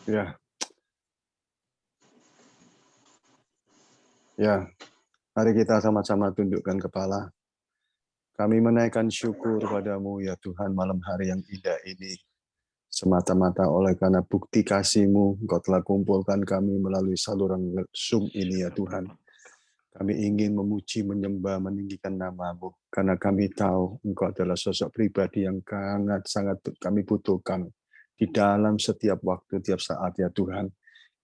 Ya, ya. Mari kita sama-sama tundukkan kepala. Kami menaikkan syukur padamu ya Tuhan malam hari yang indah ini. Semata-mata oleh karena bukti kasih-Mu, Engkau telah kumpulkan kami melalui saluran Zoom ini ya Tuhan. Kami ingin memuji, menyembah, meninggikan nama-Mu. Karena kami tahu Engkau adalah sosok pribadi yang sangat kami butuhkan. Di dalam setiap waktu, tiap saat ya Tuhan.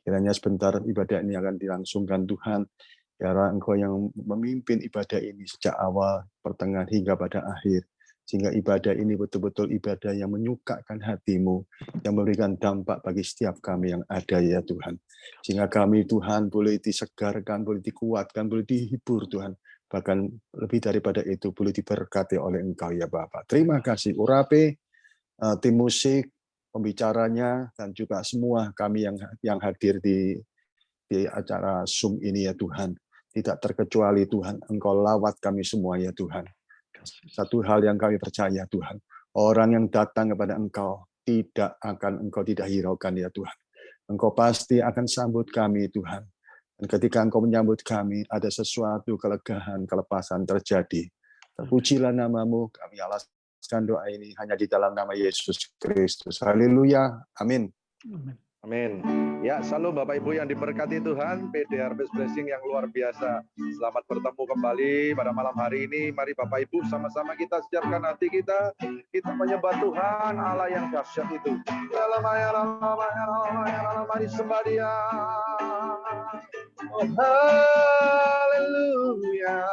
Kiranya sebentar ibadah ini akan dilangsungkan Tuhan. Biarlah Engkau yang memimpin ibadah ini sejak awal, pertengahan, hingga pada akhir. Sehingga ibadah ini betul-betul ibadah yang menyukakan hati-Mu, yang memberikan dampak bagi setiap kami yang ada ya Tuhan. Sehingga kami Tuhan boleh disegarkan, boleh dikuatkan, boleh dihibur Tuhan. Bahkan lebih daripada itu boleh diberkati oleh Engkau ya Bapa. Terima kasih Urape, tim musik, pembicaranya, dan juga semua kami yang hadir di acara Zoom ini ya Tuhan. Tidak terkecuali Tuhan, Engkau lawat kami semua ya Tuhan. Satu hal yang kami percaya Tuhan, orang yang datang kepada Engkau Engkau tidak hiraukan ya Tuhan. Engkau pasti akan sambut kami Tuhan. Dan ketika Engkau menyambut kami, ada sesuatu kelegaan, kelepasan terjadi. Terpujilah nama-Mu, kami alaskan doa ini hanya di dalam nama Yesus Kristus. Haleluya. Amin. Amin. Ya, salam Bapak Ibu yang diberkati Tuhan, PD Harvest Blessing yang luar biasa. Selamat bertemu kembali pada malam hari ini. Mari Bapak Ibu sama-sama kita siapkan hati kita menyembah Tuhan Allah yang dahsyat itu. Mari sembah Dia. Oh, haleluya.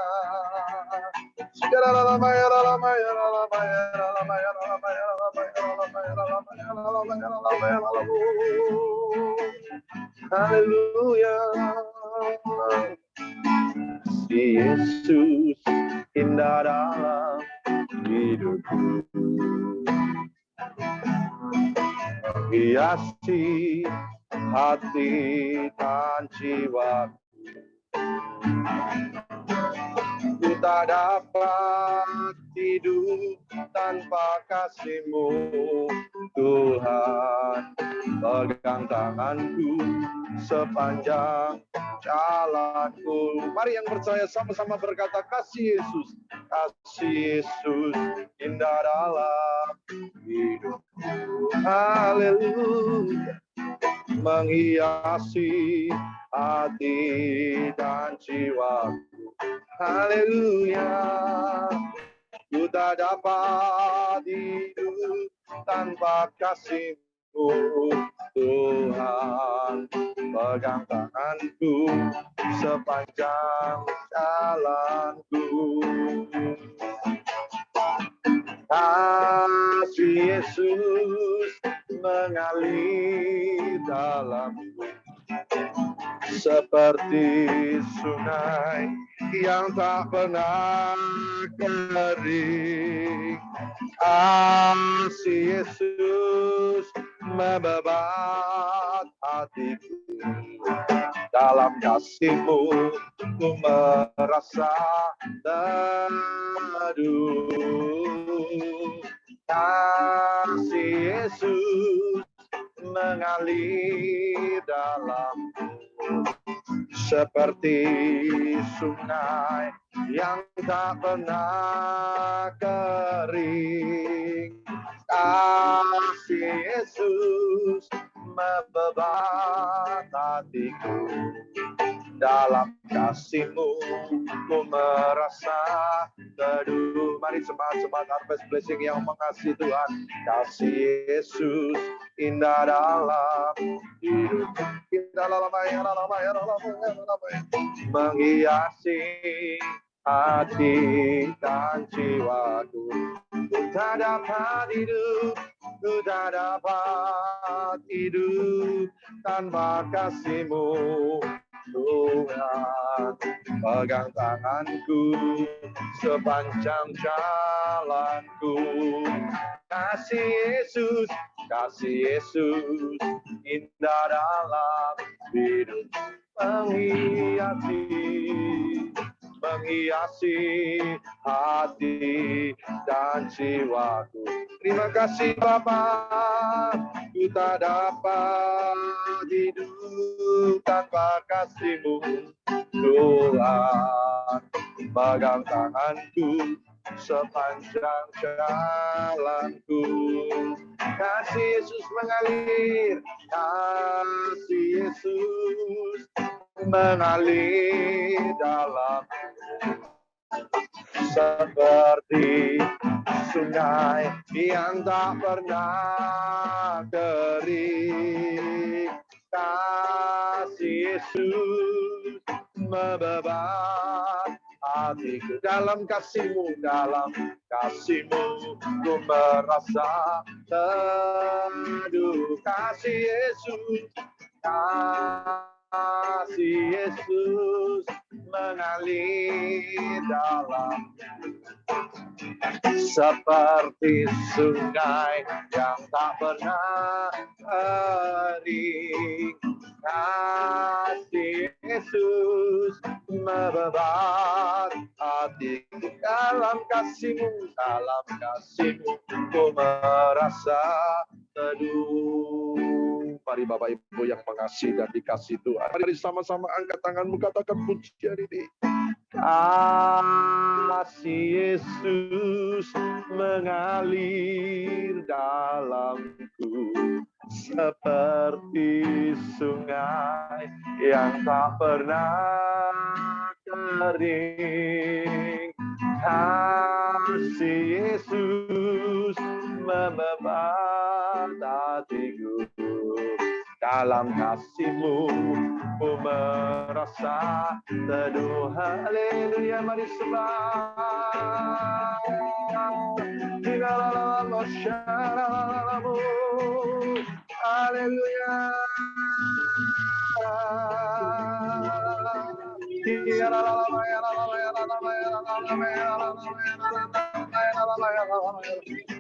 Haleluya. Si Yesus indah dalam hidupku, hiasi hati dan jiwaku. Ku tak dapat hidup tanpa kasih-Mu, Tuhan. Pegang tanganku sepanjang jalanku. Mari yang percaya sama-sama berkata, kasih Yesus indah dalam hidupku. Haleluya. Menghiasi hati dan jiwaku. Haleluya. Ku tak dapat hidup tanpa kasih-Mu, Tuhan. Pegang tanganku sepanjang jalanku. Kasih Yesus mengalir dalamku seperti sungai yang tak pernah kering. Kasih Yesus membebat hatiku. Dalam kasih-Mu ku merasa teduh. Kasih Yesus mengalir dalamku seperti sungai yang tak pernah kering. Kasih Yesus membebat hatiku. Dalam kasih-Mu ku merasa teduh. Mari semangat Harvest Blessing yang mengasihi Tuhan. Kasih Yesus indah dalam hidup. Menghiasi hati dan jiwaku. Ku tak dapat hidup tanpa kasih-Mu, Tuhan. Pegang tanganku sepanjang jalanku. Kasih Yesus indah dalam hidup. Menghiasi hati dan jiwaku. Terima kasih Bapa, ku tak dapat hidup tanpa kasih-Mu. Tuhan, pegang tanganku sepanjang jalanku. Kasih Yesus mengalir, kasih Yesus mengalir dalamku. Seperti sungai yang tak pernah kering. Kasih Yesus membebat hatiku. Dalam kasih-Mu, dalam kasih-Mu ku merasa teduh. Kasih Yesus, kasih Yesus mengalir dalam seperti sungai yang tak pernah kering. Kasih Yesus membebat hatiku. Dalam kasih-Mu, dalam kasih-Mu ku merasa teduh. Mari Bapak Ibu yang mengasihi dan dikasihi Tuhan, mari sama-sama angkat tanganmu, katakan pujian ini. Kasih Yesus mengalir dalamku seperti sungai yang tak pernah kering. Kasih Yesus membebat hatiku. Dalam kasih-Mu ku merasa teduh. Haleluya, mari sembah. Haleluya.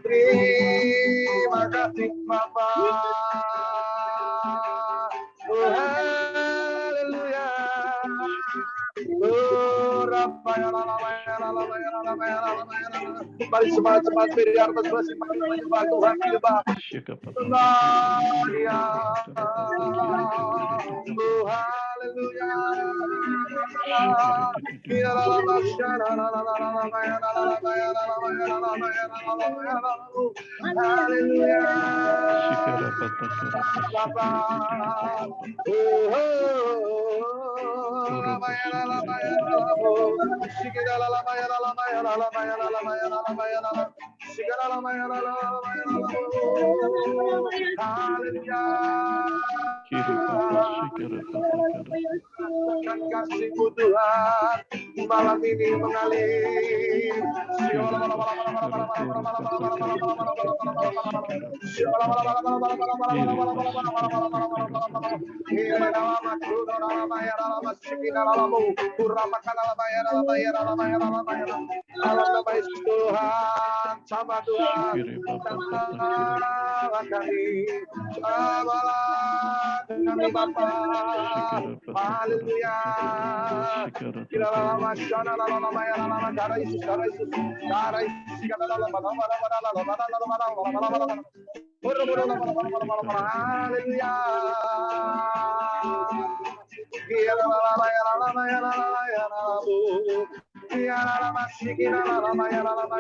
Terima kasih Bapa. Oh, haleluya. Mari semangat-semangat di atas bersih menyembah Tuhan, menyembah. Oh, haleluya. Kasih-Mu Tuhan malam ini mengalir. Tuhan, sama Tuhan, kami Bapa. Haleluya. Darah Yesus, darah Yesus, darah Yesus. Haleluya.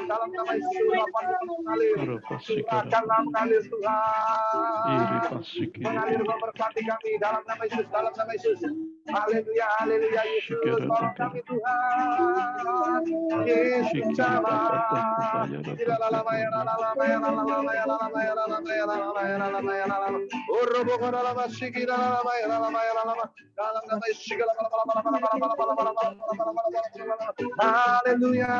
Dalam nama Yesus, mengalir Tuhan, mengalir memberkati kami dalam nama Yesus, dalam nama Yesus. Haleluya, haleluya, Yesus, tolong kami Tuhan. Yesus sama. Haleluya.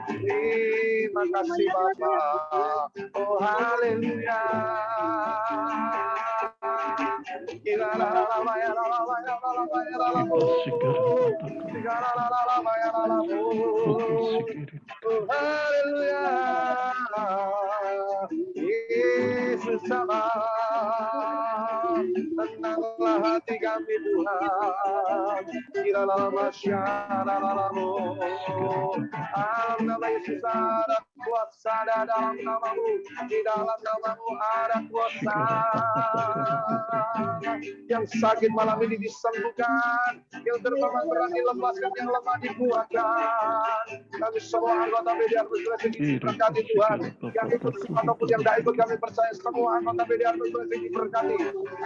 Terima kasih Bapa. Oh haleluya. Haleluya. Yesus sama. Tenanglah hati kami Tuhan. Di dalam masyarakat-Mu. Dalam nama Yesus ada kuasa, dalam nama-Mu. Di dalam nama-Mu ada kuasa. Yang sakit malam ini disembuhkan, yang terbaring berat dilepaskan, yang lemah dikuatkan. Kami semua anggota media Blessing diberkati Tuhan. Yang ikut ataupun yang tidak ikut, kami percaya semua anggota media Blessing diberkati.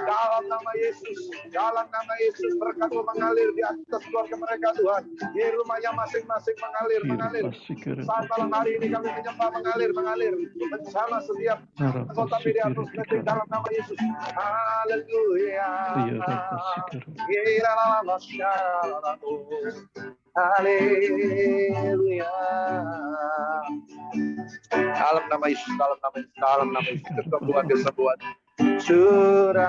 Dalam nama Yesus, dalam nama Yesus, berkat-Mu mengalir di atas keluarga mereka Tuhan. Di rumahnya masing-masing mengalir. Saat malam hari ini kami menyembah mengalir bersama setiap anggota media Blessing dalam nama Yesus. Haleluya. Haleluya. Dalam nama Yesus, dalam nama Yesus, kesembuhan. Curahkanlah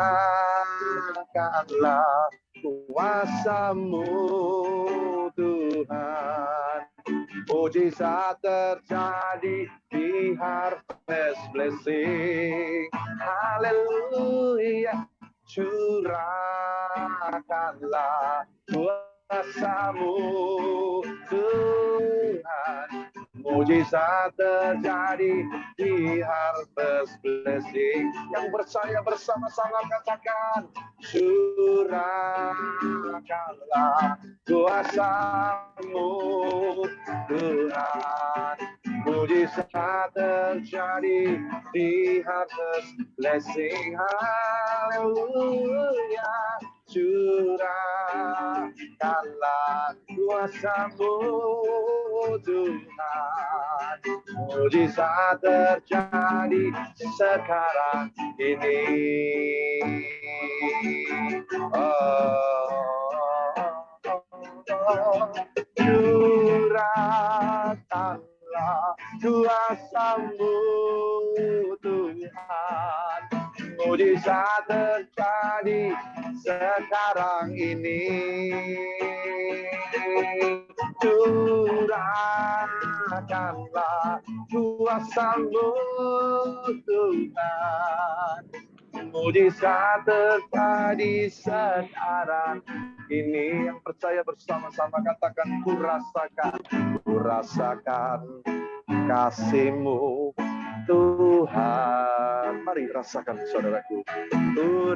kuasa-Mu Tuhan. Mujizat terjadi di Harvest Blessing. Haleluya. Curahkanlah kuasa-Mu Tuhan. Mujizat terjadi di Harvest Blessing. Yang percaya bersama-sama katakan, curahkanlah kuasa-Mu Tuhan. Mujizat terjadi di Harvest Blessing. Haleluya. Curahkanlah kuasa-Mu Tuhan. Mujizat terjadi sekarang ini. Curahkanlah kuasa-Mu Tuhan. Mujizat terjadi sekarang ini. Curahkanlah kuasa-Mu Tuhan. Mujizat terjadi sekarang ini. Yang percaya bersama-sama katakan, kurasakan kasih-Mu Tuhan. Mari rasakan saudaraku.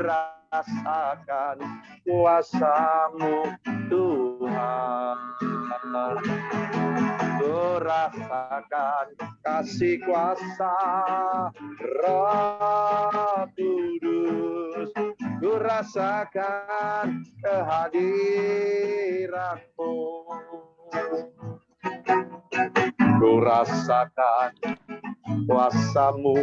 Rasakan kuasa-Mu Tuhan. Rasakan kasih kuasa Roh Kudus. Rasakan kehadiran-Mu. Rasakan kuasa-Mu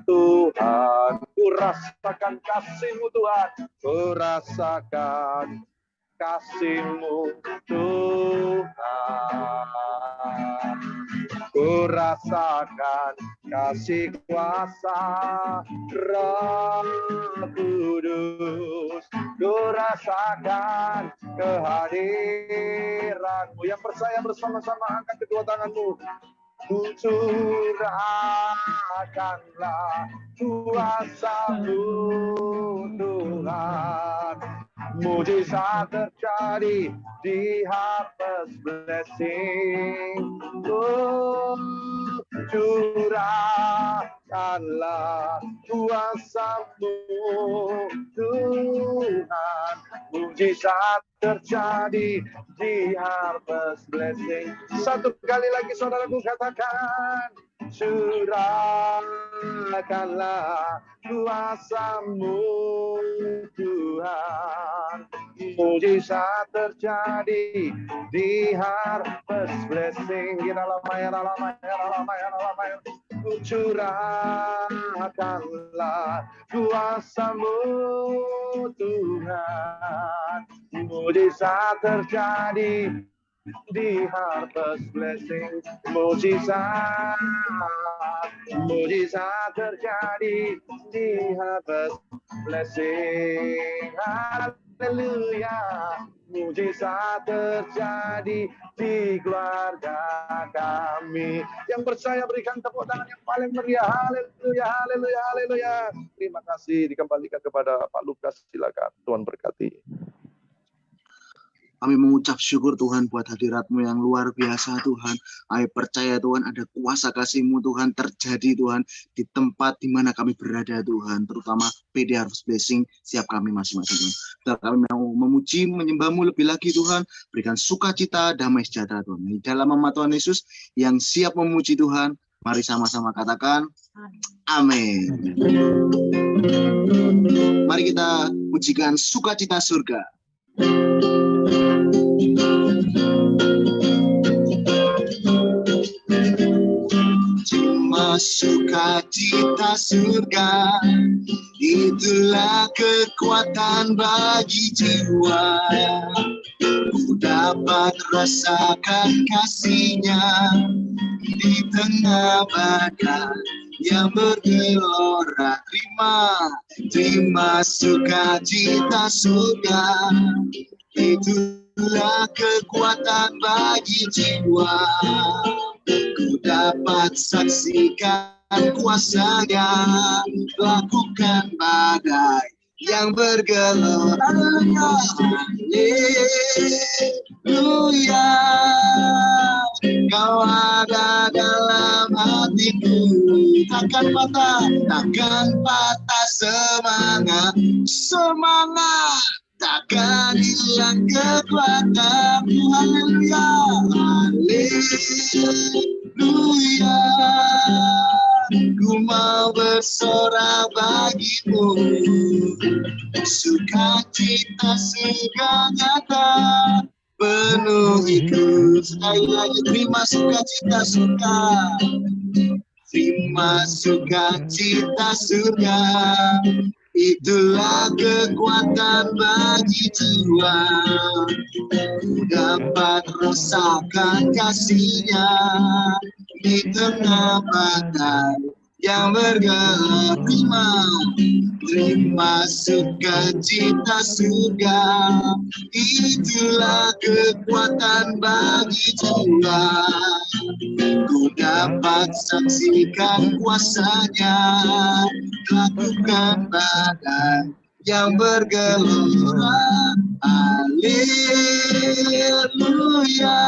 Tuhan. Rasakan kasih-Mu Tuhan. Rasakan kasih-Mu Tuhan. Rasakan kasih kuasa Roh Kudus. Rasakan kehadiran-Mu. Yang percaya bersama-sama angkat kedua tangan-Mu. Curahkanlah kuasa-Mu Tuhan. Mujizat terjadi di Harvest Blessing. Curahkanlah kuasa-Mu Tuhan. Mujizat terjadi di Harvest Blessing. Satu kali lagi saudaraku katakan, curahkanlah kuasa-Mu Tuhan. Mujizat terjadi di Harvest Blessing. Curahkanlah kuasa-Mu Tuhan. Mujizat terjadi di Harvest Blessing. Mujizat terjadi di Harvest Blessing. haleluya. Mujizat terjadi di keluarga kami. Yang percaya berikan tepuk tangan yang paling meriah. Haleluya, haleluya, haleluya. Terima kasih, dikembalikan kepada Pak Lukas, silakan. Tuhan berkati. Kami mengucap syukur Tuhan buat hadirat-Mu yang luar biasa Tuhan. Kami percaya Tuhan ada kuasa kasih-Mu Tuhan terjadi Tuhan di tempat di mana kami berada Tuhan. Terutama PD Harvest Blessing siap kami masing-masing Tuhan. Dan kami mau memuji, menyembah-Mu lebih lagi Tuhan. Berikan sukacita, damai sejahtera Tuhan. Di dalam nama Tuhan Yesus yang siap memuji Tuhan. Mari sama-sama katakan amin. Mari kita pujikan sukacita surga. Cuma sukacita surga, itulah kekuatan bagi jiwa. Ku dapat rasakan kasih-Nya di tengah badai yang bergelora. Terima sukacita surga, itulah kekuatan bagi jiwa. Ku dapat saksikan kuasa-Nya, lakukan badai yang bergelora. Haleluya, Kau ada dalam hatiku. Takkan patah semangat. Takkan hilang kekuatanmu. Haleluya, haleluya. Ku mau bersorak bagimu. Sukacita surga nyata penuhiku. Sekali lagi, terima sukacita surga. Terima sukacita surga, itulah kekuatan bagi jiwa. Ku dapat rasakan kasih-Nya di tengah badai yang bergelora. Terima sukacita surga, itulah kekuatan bagi jiwa. Ku dapat saksikan kuasa-Nya, lakukan badai yang bergelora. Haleluya,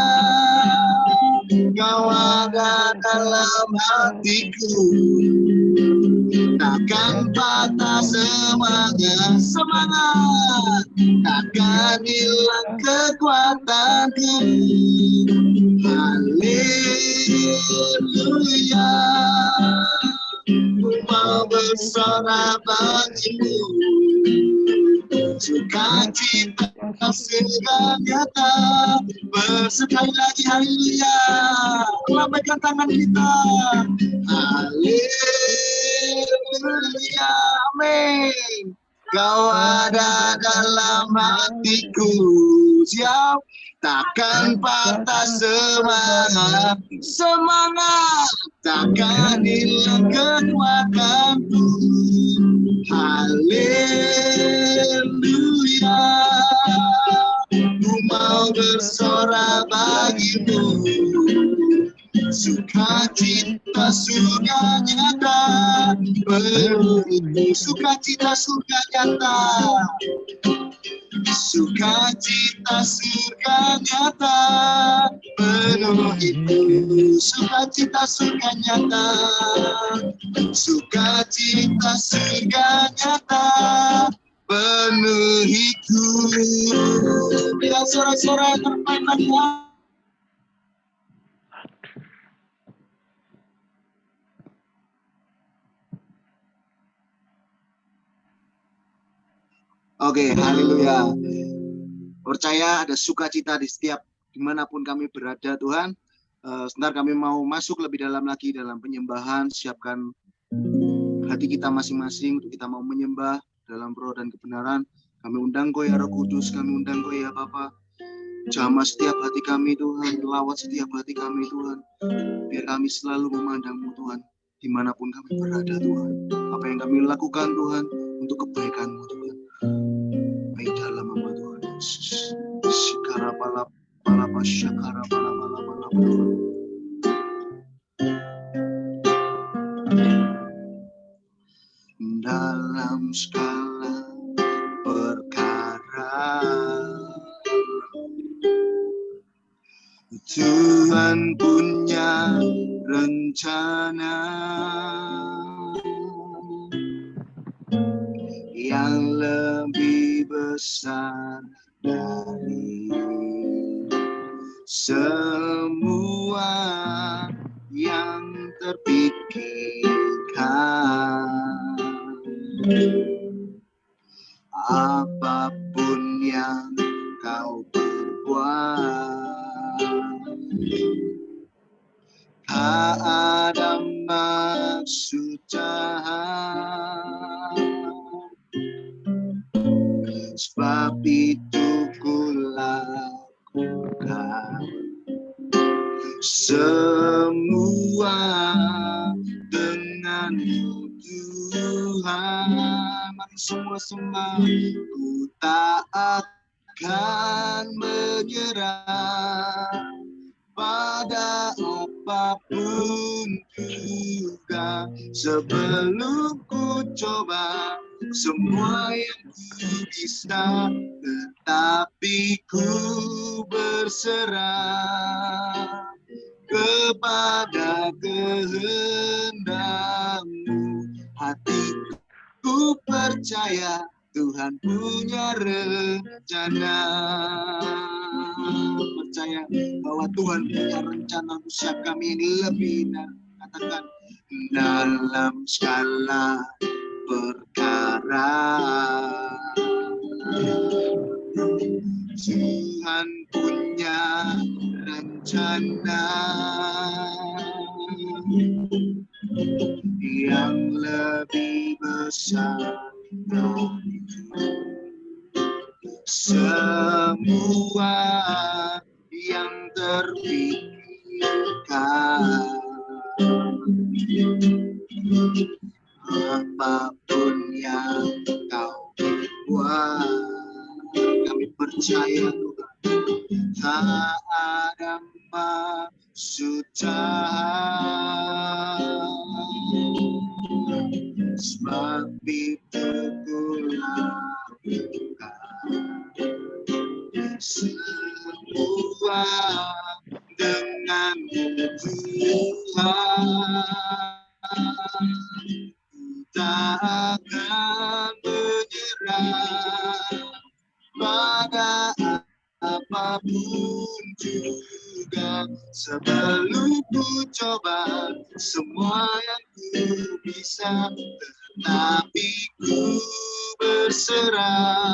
Kau ada dalam hatiku. Takkan patah semangat. Takkan hilang kekuatanku. Haleluya, ku mau bersorak bagimu. Sukacita surga nyata. Sekali lagi haleluya, lambaikan tangan kita. Haleluya, amin. Kau ada dalam hatiku. Siap. Takkan patah semangat. Takkan hilang kekuatanku. Haleluya, ku mau bersorak bagimu. Sukacita surga nyata penuhiku. Sukacita surga nyata. Sukacita surga nyata penuhiku. Sukacita surga nyata. Sukacita surga nyata penuhiku. Bila sorak-sorai terpandang. Oke, haleluya. Percaya ada sukacita di setiap dimanapun kami berada Tuhan. Sebentar kami mau masuk lebih dalam lagi dalam penyembahan. Siapkan hati kita masing-masing untuk kita mau menyembah dalam roh dan kebenaran. Kami undang Kau ya Roh Kudus, kami undang Kau ya Bapa. Jamah setiap hati kami Tuhan, lawat setiap hati kami Tuhan. Biar kami selalu memandang-Mu Tuhan, dimanapun kami berada Tuhan. Apa yang kami lakukan Tuhan, untuk kebaikan-Mu Tuhan. Baik dalam Dalam segala perkara Tuhan punya rencana yang lebih besar dari semua yang terpikirkan. Apapun yang kau perbuat, tak ada maksud jahat. Sebab itu kulakukan semua denganmu Tuhan. Mari semua sembah. Ku tak akan menyerah pada apapun juga sebelum ku coba semua yang ku bisa, tetapi ku berserah kepada kehendak-Mu. Hatiku percaya Tuhan punya rencana. Percaya bahwa Tuhan punya rencana untuk setiap kami ini lebih, dan katakan dalam segala perkara Tuhan punya rencana yang lebih besar dari semua yang terpikirkan. Apapun yang kau buat, kami percaya Tuhan, tak ada maksud jahat. Sebab itu kulakukan semua denganmu Tuhan. Tak akan menyerah pada apapun juga sebelum ku coba semua yang ku bisa, tetapi ku berserah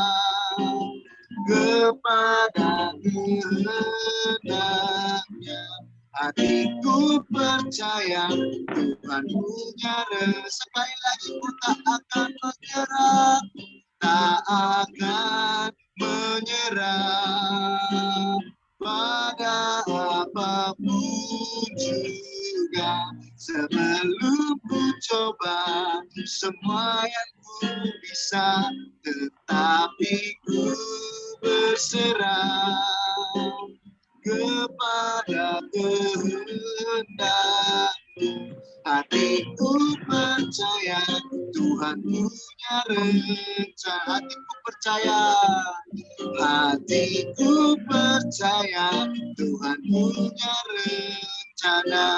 kepada kehendak-Nya. Hatiku percaya Tuhan punya rencana. Sekali lagi, ku tak akan menyerah, tak akan menyerah pada apapun juga sebelum ku coba semua yang ku bisa, tetapi ku berserah kepada kehendak-Mu. Hatiku percaya Tuhan punya rencana. Hatiku percaya Tuhan punya rencana.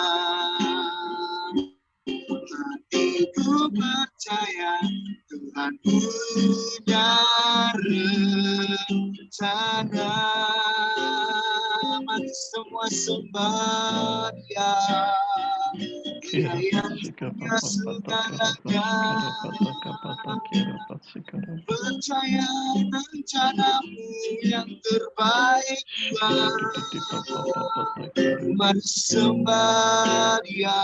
Hatiku percaya Tuhan punya rencana. Mari semua sembah Dia, Dia yang punya segalanya. Percaya rencana-Mu yang terbaik Tuhan. Mari sembah Dia.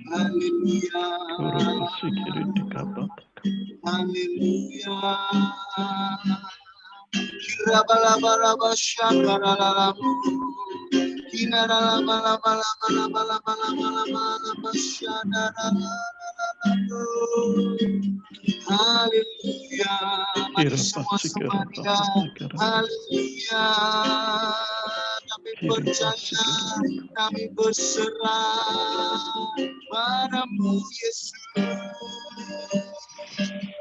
Haleluya. Haleluya. Kira-bala-bala syakara-lalamu. Kina-lala-bala-bala-bala-bala-bala-bala-bala syadara-lalamu. Haleluya. bagi semua dia. Haleluya. Kami percaya, kami berserah padamu Yesus.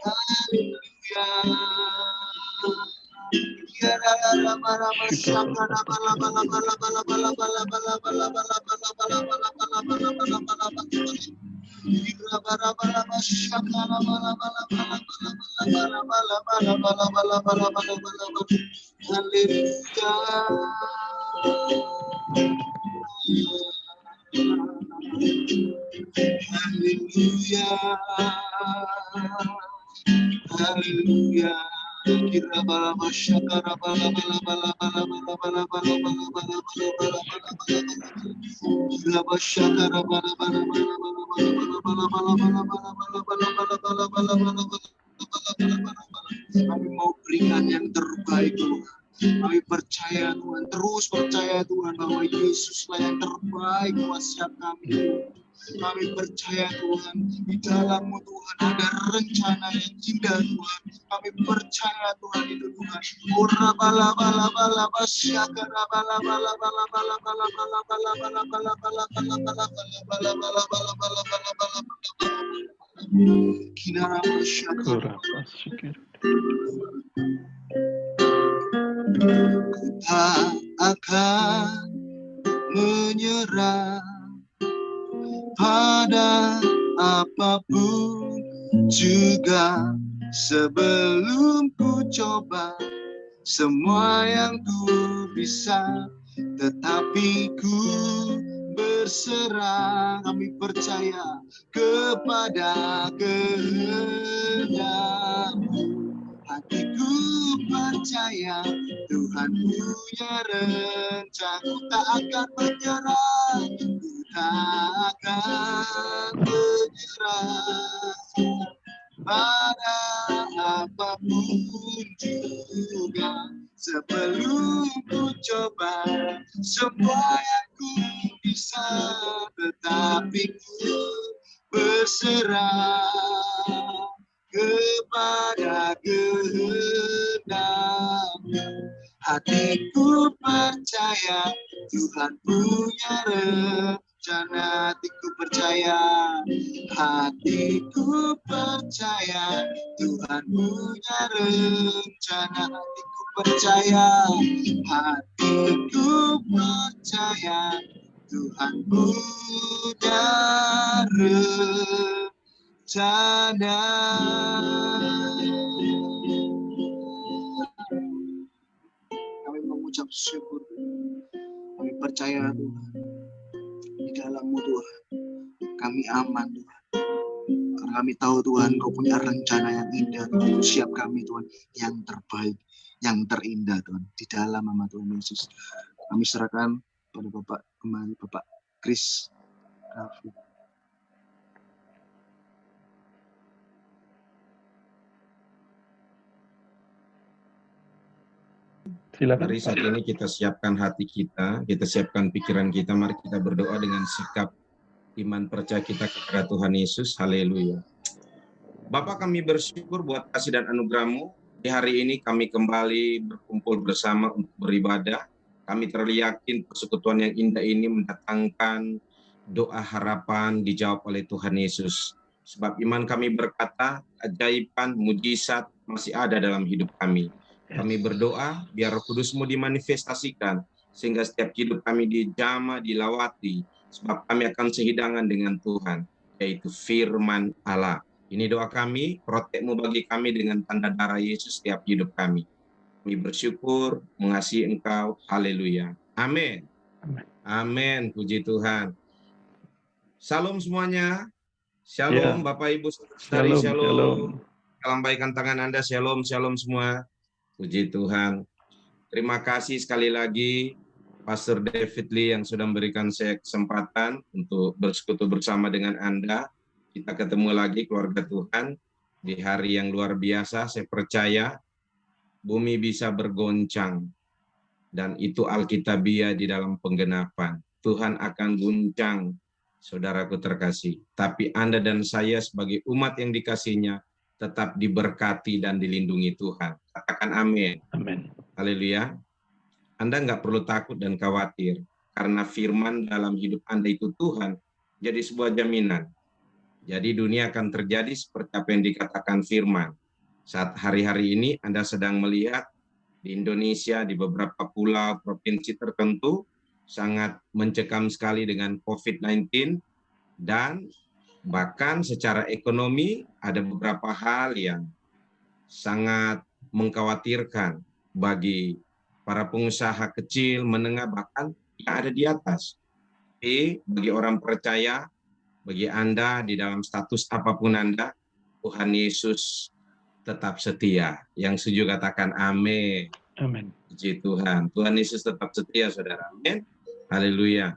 Haleluya. Haleluya. Kira bala masyakara bala bala bala bala bala bala bala bala bala bala bala kira masyakara bala bala bala bala bala bala bala bala bala bala bala. Kami mau berikan yang terbaik Tuhan. Kami percaya Tuhan, terus percaya Tuhan bahwa Yesuslah yang terbaik buat setiap kami. Kami percaya Tuhan, di dalam-Mu Tuhan ada rencana yang indah Tuhan. Kami percaya Tuhan itu Tuhan. Ora bala bala bala basyaka bala bala bala bala bala bala bala bala bala bala bala bala bala bala bala bala bala bala. Kinara basyaka. Tak akan menyerah pada apapun juga sebelum ku coba semua yang ku bisa, tetapi ku berserah. Kami percaya kepada kehendak-Mu. Hatiku percaya Tuhan punya rencana. Ku tak akan menyerah, ku tak akan menyerah pada apapun juga sebelum ku coba semua yang ku bisa, tetapi ku berserah kepada kehendak-Mu. Hatiku percaya Tuhan punya rencana. Hatiku percaya, hatiku percaya Tuhan punya rencana. Hatiku percaya, hatiku percaya Tuhan punya rencana. Kami mengucap syukur, kami percaya Tuhan, di dalam-Mu Tuhan kami aman Tuhan, karena kami tahu Tuhan Kau punya rencana yang indah untuk siap kami Tuhan, yang terbaik, yang terindah Tuhan, di dalam nama Tuhan Yesus. Kami serahkan pada Bapak kembali, Bapak Kris Raffi. Silakan. Mari saat ini kita siapkan hati kita siapkan pikiran kita, mari kita berdoa dengan sikap iman percaya kita kepada Tuhan Yesus. Haleluya. Bapa, kami bersyukur buat kasih dan anugerah-Mu. Di hari ini kami kembali berkumpul bersama untuk beribadah. Kami teryakin persekutuan yang indah ini mendatangkan doa harapan dijawab oleh Tuhan Yesus. Sebab iman kami berkata, keajaiban, mujizat masih ada dalam hidup kami. Kami berdoa biar Roh Kudus-Mu dimanifestasikan sehingga setiap hidup kami dijamah, dilawati, sebab kami akan sehidangan dengan Tuhan, yaitu firman Allah. Ini doa kami, protek-Mu bagi kami dengan tanda darah Yesus setiap hidup kami. Kami bersyukur, mengasihi Engkau. Haleluya. Amin. Amin. Puji Tuhan. Salam semuanya. Shalom Bapak Ibu Saudari. Shalom. Lambaikan tangan Anda. Shalom, shalom semua. Puji Tuhan. Terima kasih sekali lagi Pastor David Lee yang sudah memberikan saya kesempatan untuk bersekutu bersama dengan Anda. Kita ketemu lagi keluarga Tuhan di hari yang luar biasa. Saya percaya bumi bisa bergoncang dan itu Alkitabiah di dalam penggenapan. Tuhan akan guncang, saudaraku terkasih. Tapi Anda dan saya sebagai umat yang dikasihinya tetap diberkati dan dilindungi Tuhan. Katakan amin. Amin. Haleluya. Anda nggak perlu takut dan khawatir, karena firman dalam hidup Anda itu Tuhan jadi sebuah jaminan. Jadi dunia akan terjadi seperti apa yang dikatakan firman. Saat hari-hari ini Anda sedang melihat di Indonesia, di beberapa pulau, provinsi tertentu, sangat mencekam sekali dengan COVID-19, dan bahkan secara ekonomi ada beberapa hal yang sangat mengkhawatirkan bagi para pengusaha kecil, menengah, bahkan yang ada di atas. Tapi bagi orang percaya, bagi Anda di dalam status apapun Anda, Tuhan Yesus tetap setia. Yang setuju katakan amin. Amin. Puji Tuhan. Tuhan Yesus tetap setia, saudara. Amin. Haleluya.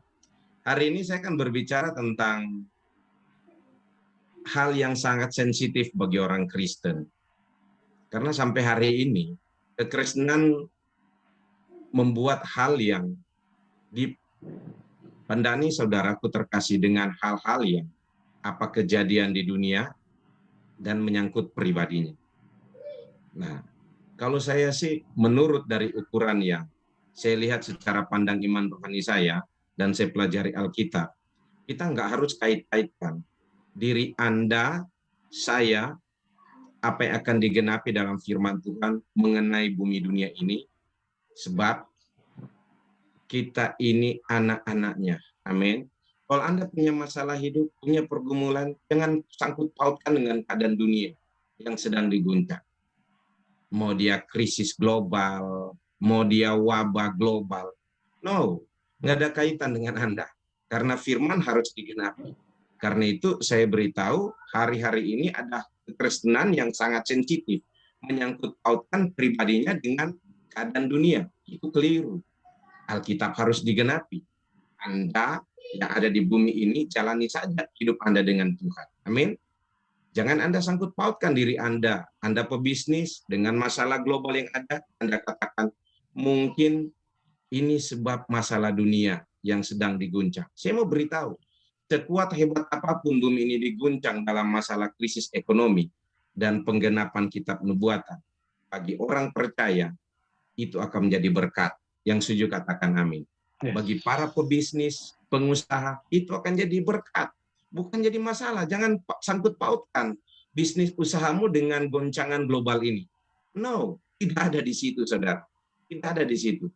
Hari ini saya akan berbicara tentang hal yang sangat sensitif bagi orang Kristen. Karena sampai hari ini, kekristenan membuat hal yang dipandani saudaraku terkasih dengan hal-hal yang apa kejadian di dunia dan menyangkut pribadinya. Nah, kalau saya sih menurut dari ukuran yang saya lihat secara pandang iman rohani saya dan saya pelajari Alkitab, kita nggak harus kait-kaitkan diri Anda, saya, apa yang akan digenapi dalam firman Tuhan mengenai bumi dunia ini, sebab kita ini anak-anaknya. Amin. Kalau Anda punya masalah hidup, punya pergumulan, jangan sangkut pautkan dengan keadaan dunia yang sedang diguncang. Mau dia krisis global, mau dia wabah global. No, nggak ada kaitan dengan Anda. Karena firman harus digenapi. Karena itu saya beritahu hari-hari ini ada kekristenan yang sangat sensitif. Menyangkut pautkan pribadinya dengan keadaan dunia. Itu keliru. Alkitab harus digenapi. Anda yang ada di bumi ini, jalani saja hidup Anda dengan Tuhan. Amin. Jangan Anda sangkut pautkan diri Anda. Anda pebisnis dengan masalah global yang ada. Anda katakan, mungkin ini sebab masalah dunia yang sedang diguncang. Saya mau beritahu, sekuat hebat apapun bumi ini diguncang dalam masalah krisis ekonomi dan penggenapan kitab nubuatan, bagi orang percaya, itu akan menjadi berkat. Yang setuju katakan amin. Yes. Bagi para pebisnis, pengusaha, itu akan jadi berkat. Bukan jadi masalah. Jangan sangkut pautkan bisnis usahamu dengan goncangan global ini. No, tidak ada di situ, saudara. Tidak ada di situ.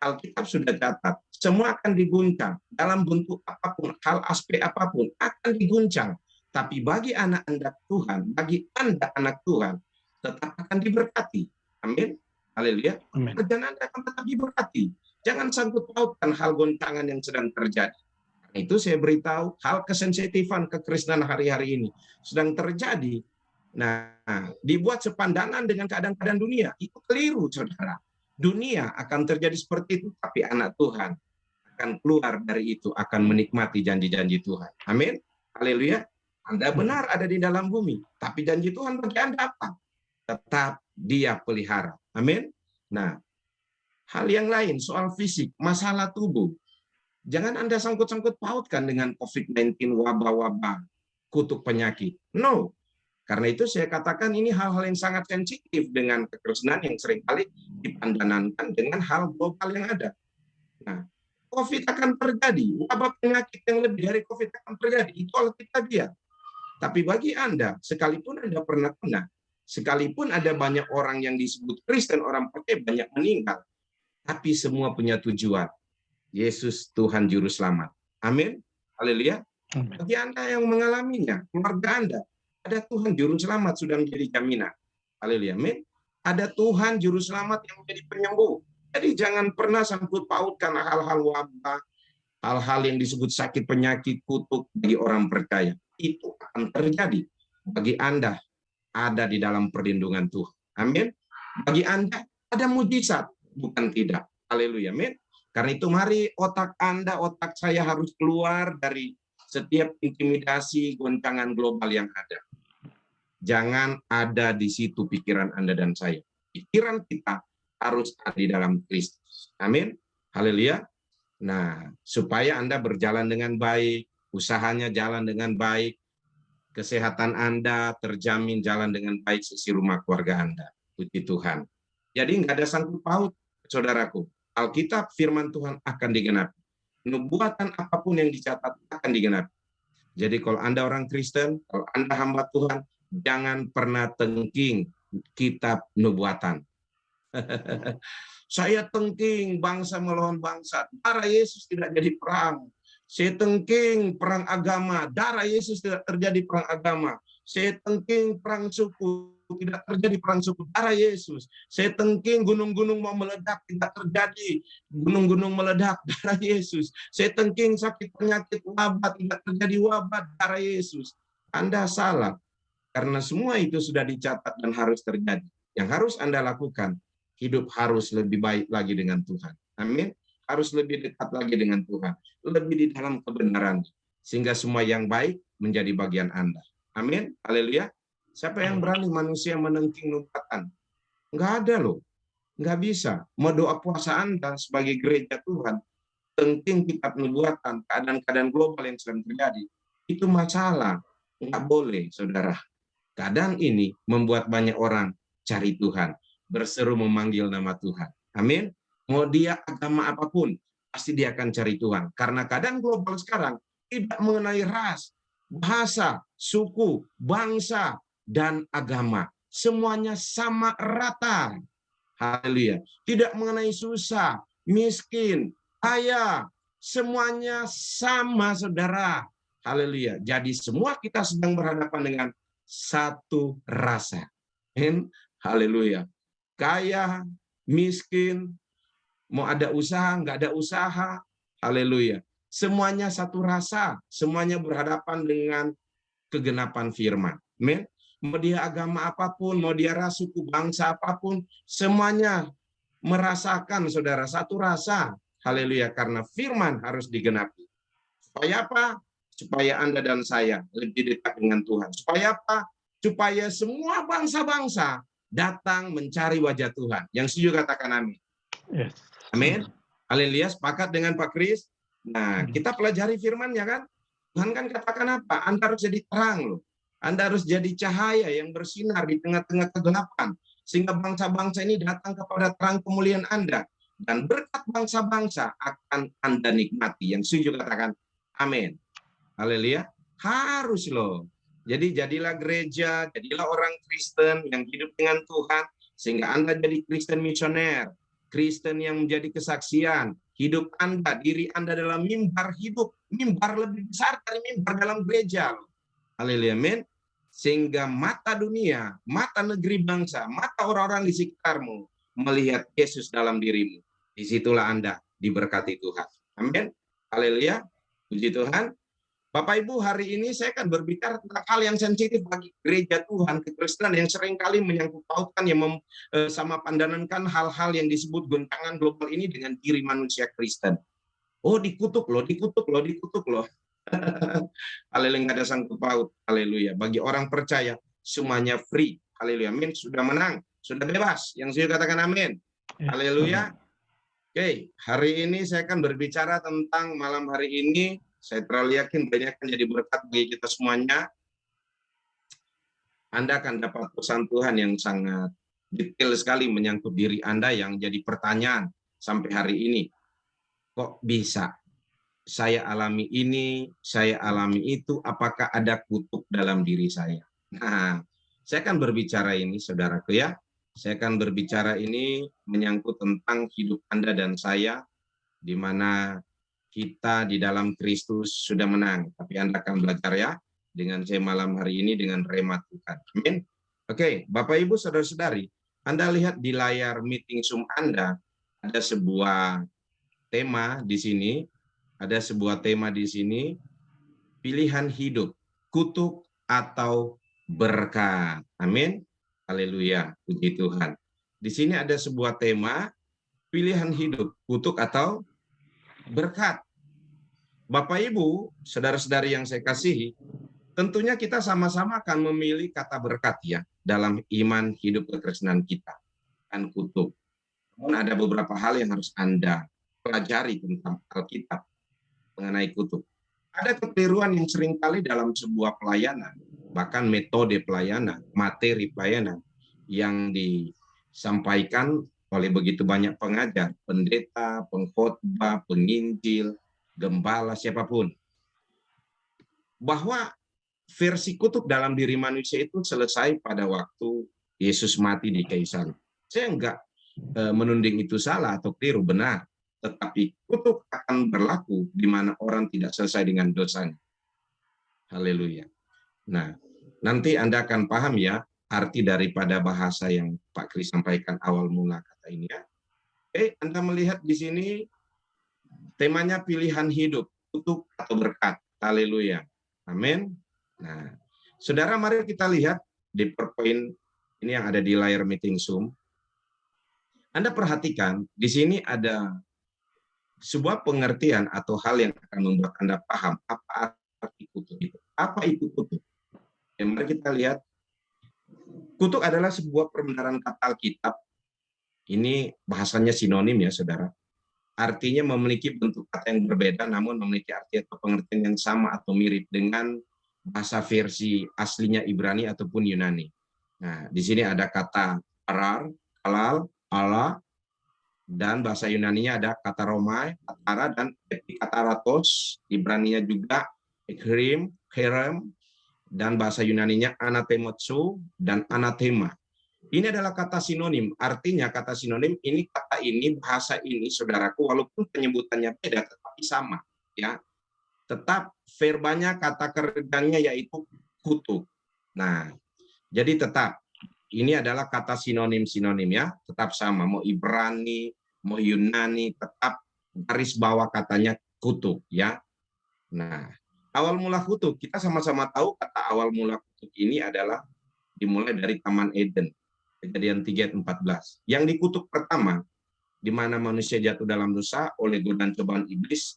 Alkitab sudah catat, semua akan diguncang. Dalam bentuk apapun, hal aspek apapun, akan diguncang. Tapi bagi anak-anak Tuhan, bagi Anda anak Tuhan, tetap akan diberkati. Amin. Haleluya. Kerjaan Anda akan tetap diberkati. Jangan sangkut pautkan hal goncangan yang sedang terjadi. Karena itu saya beritahu hal kesensitifan kekristenan hari-hari ini sedang terjadi. Nah, dibuat sepandangan dengan keadaan-keadaan dunia. Itu keliru, saudara. Dunia akan terjadi seperti itu, tapi anak Tuhan akan keluar dari itu, akan menikmati janji-janji Tuhan. Amin. Haleluya. Anda benar ada di dalam bumi, tapi janji Tuhan bagi Anda apa? Tetap Dia pelihara. Amin. Nah, hal yang lain soal fisik, masalah tubuh. Jangan Anda sangkut-sangkut pautkan dengan COVID-19, wabah-wabah, kutuk penyakit. No. Karena itu saya katakan ini hal-hal yang sangat sensitif dengan kekristenan yang seringkali dipandankan dengan hal global yang ada. Nah, COVID akan terjadi, wabah penyakit yang lebih dari COVID akan terjadi. Itu Alkitabiah. Tapi bagi Anda, sekalipun Anda pernah kena, sekalipun ada banyak orang yang disebut Kristen, orang percaya banyak meninggal, tapi semua punya tujuan. Yesus Tuhan Juru Selamat. Amin. Haleluya. Bagi Anda yang mengalaminya, keluarga Anda, ada Tuhan Juru Selamat sudah menjadi jaminan. Haleluya. Amin. Ada Tuhan Juru Selamat yang menjadi penyembuh. Jadi jangan pernah sangkut pautkan hal-hal wabah, hal-hal yang disebut sakit penyakit, kutuk bagi orang percaya. Itu akan terjadi bagi Anda ada di dalam perlindungan Tuhan. Amin. Bagi Anda ada mujizat, bukan tidak. Haleluya. Amin. Karena itu mari otak Anda, otak saya harus keluar dari setiap intimidasi, goncangan global yang ada. Jangan ada di situ pikiran Anda dan saya. Pikiran kita harus ada di dalam Kristus. Amin. Haleluya. Nah, supaya Anda berjalan dengan baik, usahanya jalan dengan baik, Kesehatan Anda terjamin jalan dengan baik sisi rumah keluarga Anda. Puji Tuhan. Jadi nggak ada sangkut paut, saudaraku. Alkitab firman Tuhan akan digenapi. Nubuatan apapun yang dicatat akan digenapi. Jadi kalau Anda orang Kristen, kalau Anda hamba Tuhan, jangan pernah tengking kitab nubuatan. Saya tengking bangsa melawan bangsa, darah Yesus tidak jadi perang. Saya tengking perang agama, darah Yesus tidak terjadi perang agama. Saya tengking perang suku, tidak terjadi perang suku, darah Yesus. Saya tengking gunung-gunung mau meledak, tidak terjadi gunung-gunung meledak, darah Yesus. Saya tengking sakit penyakit wabah, tidak terjadi wabah, darah Yesus. Anda salah, karena semua itu sudah dicatat dan harus terjadi. Yang harus Anda lakukan, hidup harus lebih baik lagi dengan Tuhan. Amin. Harus lebih dekat lagi dengan Tuhan. Lebih di dalam kebenaran. Sehingga semua yang baik menjadi bagian Anda. Amin. Haleluya. Siapa yang berani manusia menengking nubuatan? Enggak ada loh. Enggak bisa. Mau doa puasa Anda sebagai gereja Tuhan, tengking kitab nubuatan, keadaan-keadaan global yang sedang terjadi, itu masalah. Enggak boleh, saudara. Keadaan ini membuat banyak orang cari Tuhan, berseru memanggil nama Tuhan. Amin. Mau dia agama apapun, pasti dia akan cari Tuhan. Karena keadaan global sekarang tidak mengenai ras, bahasa, suku, bangsa, dan agama. Semuanya sama rata. Haleluya. Tidak mengenai susah, miskin, kaya. Semuanya sama, saudara. Haleluya. Jadi semua kita sedang berhadapan dengan satu rasa. Haleluya. Kaya, miskin, mau ada usaha, nggak ada usaha. Haleluya. Semuanya satu rasa. Semuanya berhadapan dengan kegenapan firman. Amin. Mau dia agama apapun, mau dia ras, suku, bangsa apapun, semuanya merasakan, saudara, satu rasa. Haleluya. Karena firman harus digenapi. Supaya apa? Supaya Anda dan saya lebih dekat dengan Tuhan. Supaya apa? Supaya semua bangsa-bangsa datang mencari wajah Tuhan. Yang setuju katakan amin. Yes. Amin. Haleluya. Sepakat dengan Pak Kris? Nah, kita pelajari firman-Nya kan? Tuhan kan katakan apa? Anda harus jadi terang loh. Anda harus jadi cahaya yang bersinar di tengah-tengah kegelapan. Sehingga bangsa-bangsa ini datang kepada terang kemuliaan Anda. Dan berkat bangsa-bangsa akan Anda nikmati. Yang setuju katakan amin. Haleluya. Harus loh. Jadi jadilah gereja, jadilah orang Kristen yang hidup dengan Tuhan, sehingga Anda jadi Kristen misioner, Kristen yang menjadi kesaksian, hidup Anda, diri Anda dalam mimbar hidup, mimbar lebih besar dari mimbar dalam gereja. Haleluya, amin. Sehingga mata dunia, mata negeri bangsa, mata orang-orang di sekitarmu melihat Yesus dalam dirimu. Disitulah Anda diberkati Tuhan. Amin. Haleluya. Puji Tuhan. Bapak Ibu, hari ini saya akan berbicara tentang hal yang sensitif bagi gereja Tuhan, kekristenan yang seringkali menyangkut pautkan, yang sama pandangankan hal-hal yang disebut goncangan global ini dengan diri manusia Kristen. Oh, dikutuk loh, dikutuk loh, dikutuk loh. Haleluya, nggak ada sangkut paut. Haleluya. Bagi orang percaya, semuanya free. Haleluya, amin. Sudah menang, sudah bebas. Yang saya katakan amin. Haleluya. Oke, hari ini saya akan berbicara tentang malam hari ini. Saya terlalu yakin banyak akan jadi berkat bagi kita semuanya. Anda akan dapat pesan Tuhan yang sangat detail sekali menyangkut diri Anda yang jadi pertanyaan sampai hari ini. Kok bisa? Saya alami ini, saya alami itu, apakah ada kutuk dalam diri saya? Nah, saya akan berbicara ini, saudaraku ya. Saya akan berbicara ini menyangkut tentang hidup Anda dan saya, di mana kita di dalam Kristus sudah menang. Tapi Anda akan belajar ya, dengan saya malam hari ini dengan rema Tuhan. Amin. Oke, Bapak Ibu Saudara-saudari, Anda lihat di layar meeting Zoom Anda, ada sebuah tema di sini, ada sebuah tema di sini, pilihan hidup, kutuk atau berkat. Amin. Haleluya, puji Tuhan. Di sini ada sebuah tema, pilihan hidup, kutuk atau berkat. Bapak Ibu, saudara-saudari yang saya kasihi, tentunya kita sama-sama akan memilih kata berkat ya dalam iman hidup kekristenan kita. Dan kutuk. Namun ada beberapa hal yang harus Anda pelajari tentang Alkitab mengenai kutuk. Ada kekeliruan yang seringkali dalam sebuah pelayanan, bahkan metode pelayanan, materi pelayanan yang disampaikan oleh begitu banyak pengajar, pendeta, pengkhotbah, penginjil, gembala, siapapun. Bahwa versi kutuk dalam diri manusia itu selesai pada waktu Yesus mati di kayu salib. Saya enggak menunding itu salah atau keliru, benar. Tetapi kutuk akan berlaku di mana orang tidak selesai dengan dosanya. Haleluya. Nah, nanti Anda akan paham ya arti daripada bahasa yang Pak Kris sampaikan awal mula kata ini ya. Anda melihat di sini temanya pilihan hidup, kutuk atau berkat. Haleluya. Amin. Nah, saudara, mari kita lihat di PowerPoint ini yang ada di layar meeting Zoom. Anda perhatikan di sini ada sebuah pengertian atau hal yang akan membuat Anda paham apa arti kutuk itu. Apa itu kutuk? Mari kita lihat. Kutuk adalah sebuah perbenaran kata Alkitab. Ini bahasanya sinonim ya, saudara. Artinya memiliki bentuk kata yang berbeda, namun memiliki arti atau pengertian yang sama atau mirip dengan bahasa versi aslinya Ibrani ataupun Yunani. Nah, di sini ada kata arar, halal, Allah, dan bahasa Yunaninya ada kata Romai, atara, dan epikataratos, Ibraninya juga ekrim, kerem, dan bahasa Yunaninya anatemotsu dan anatema. Ini adalah kata sinonim. Artinya kata sinonim ini, kata ini, bahasa ini, saudaraku, walaupun penyebutannya beda, tetapi sama. Ya, tetap verbanya, kata kerjanya yaitu kutuk. Nah, jadi tetap ini adalah kata sinonim-sinonim ya, tetap sama. Mau Ibrani, mau Yunani, tetap garis bawah katanya kutuk ya. Nah, awal mula kutuk, kita sama-sama tahu kata awal mula kutuk ini adalah dimulai dari Taman Eden. Kejadian 3:14. Yang dikutuk pertama, di mana manusia jatuh dalam dosa oleh godaan cobaan iblis,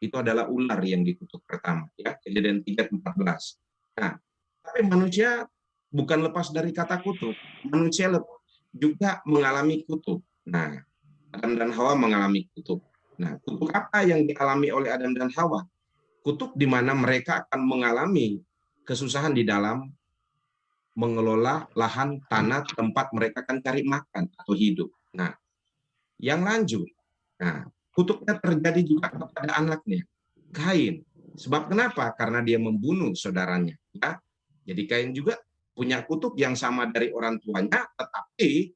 itu adalah ular yang dikutuk pertama. Ya, Kejadian 3:14. Nah, tapi manusia bukan lepas dari kata kutuk. Manusia juga mengalami kutuk. Nah, Adam dan Hawa mengalami kutuk. Nah, kutuk apa yang dialami oleh Adam dan Hawa? Kutuk di mana mereka akan mengalami kesusahan di dalam mengelola lahan tanah tempat mereka akan cari makan atau hidup. Nah, yang lanjut. Nah, kutuknya terjadi juga kepada anaknya, Kain. Sebab kenapa? Karena dia membunuh saudaranya. Ya. Jadi Kain juga punya kutuk yang sama dari orang tuanya, tetapi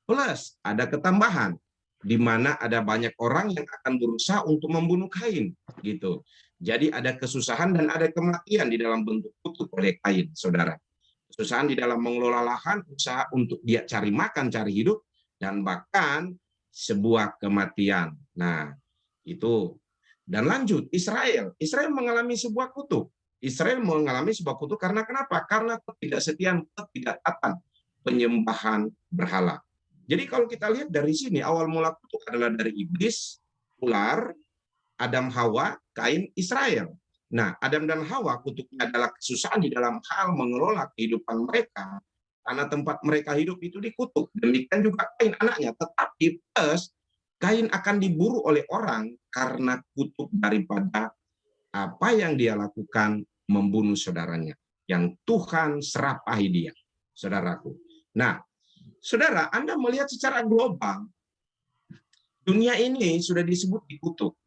plus ada ketambahan di mana ada banyak orang yang akan berusaha untuk membunuh Kain, gitu. Jadi ada kesusahan dan ada kematian di dalam bentuk kutuk oleh Kain, saudara. Kesusahan di dalam mengelola lahan, usaha untuk dia cari makan, cari hidup, dan bahkan sebuah kematian. Nah, itu. Dan lanjut, Israel. Israel mengalami sebuah kutuk. Israel mengalami sebuah kutuk karena kenapa? Karena ketidaksetiaan, ketidaktaatan, penyembahan berhala. Jadi kalau kita lihat dari sini, awal mula kutuk adalah dari iblis, ular, Adam, Hawa, Kain, Israel. Nah, Adam dan Hawa kutuknya adalah kesusahan di dalam hal mengelola kehidupan mereka. Karena tempat mereka hidup itu dikutuk. Demikian juga Kain anaknya. Tetapi plus, Kain akan diburu oleh orang karena kutuk daripada apa yang dia lakukan membunuh saudaranya. Yang Tuhan serapahi dia, saudaraku. Nah, saudara, Anda melihat secara global, dunia ini sudah disebut dikutuk.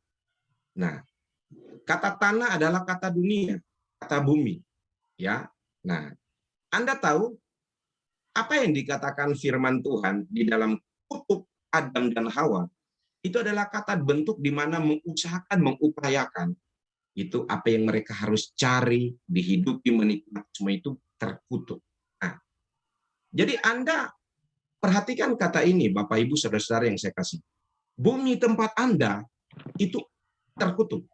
Nah, kata tanah adalah kata dunia, kata bumi. Ya. Nah, Anda tahu apa yang dikatakan firman Tuhan di dalam kutuk Adam dan Hawa? Itu adalah kata bentuk di mana mengusahakan, mengupayakan. Itu apa yang mereka harus cari, dihidupi, menikmati, semua itu terkutuk. Nah, jadi Anda perhatikan kata ini, Bapak Ibu Saudara-saudara yang saya kasih. Bumi tempat Anda itu terkutuk.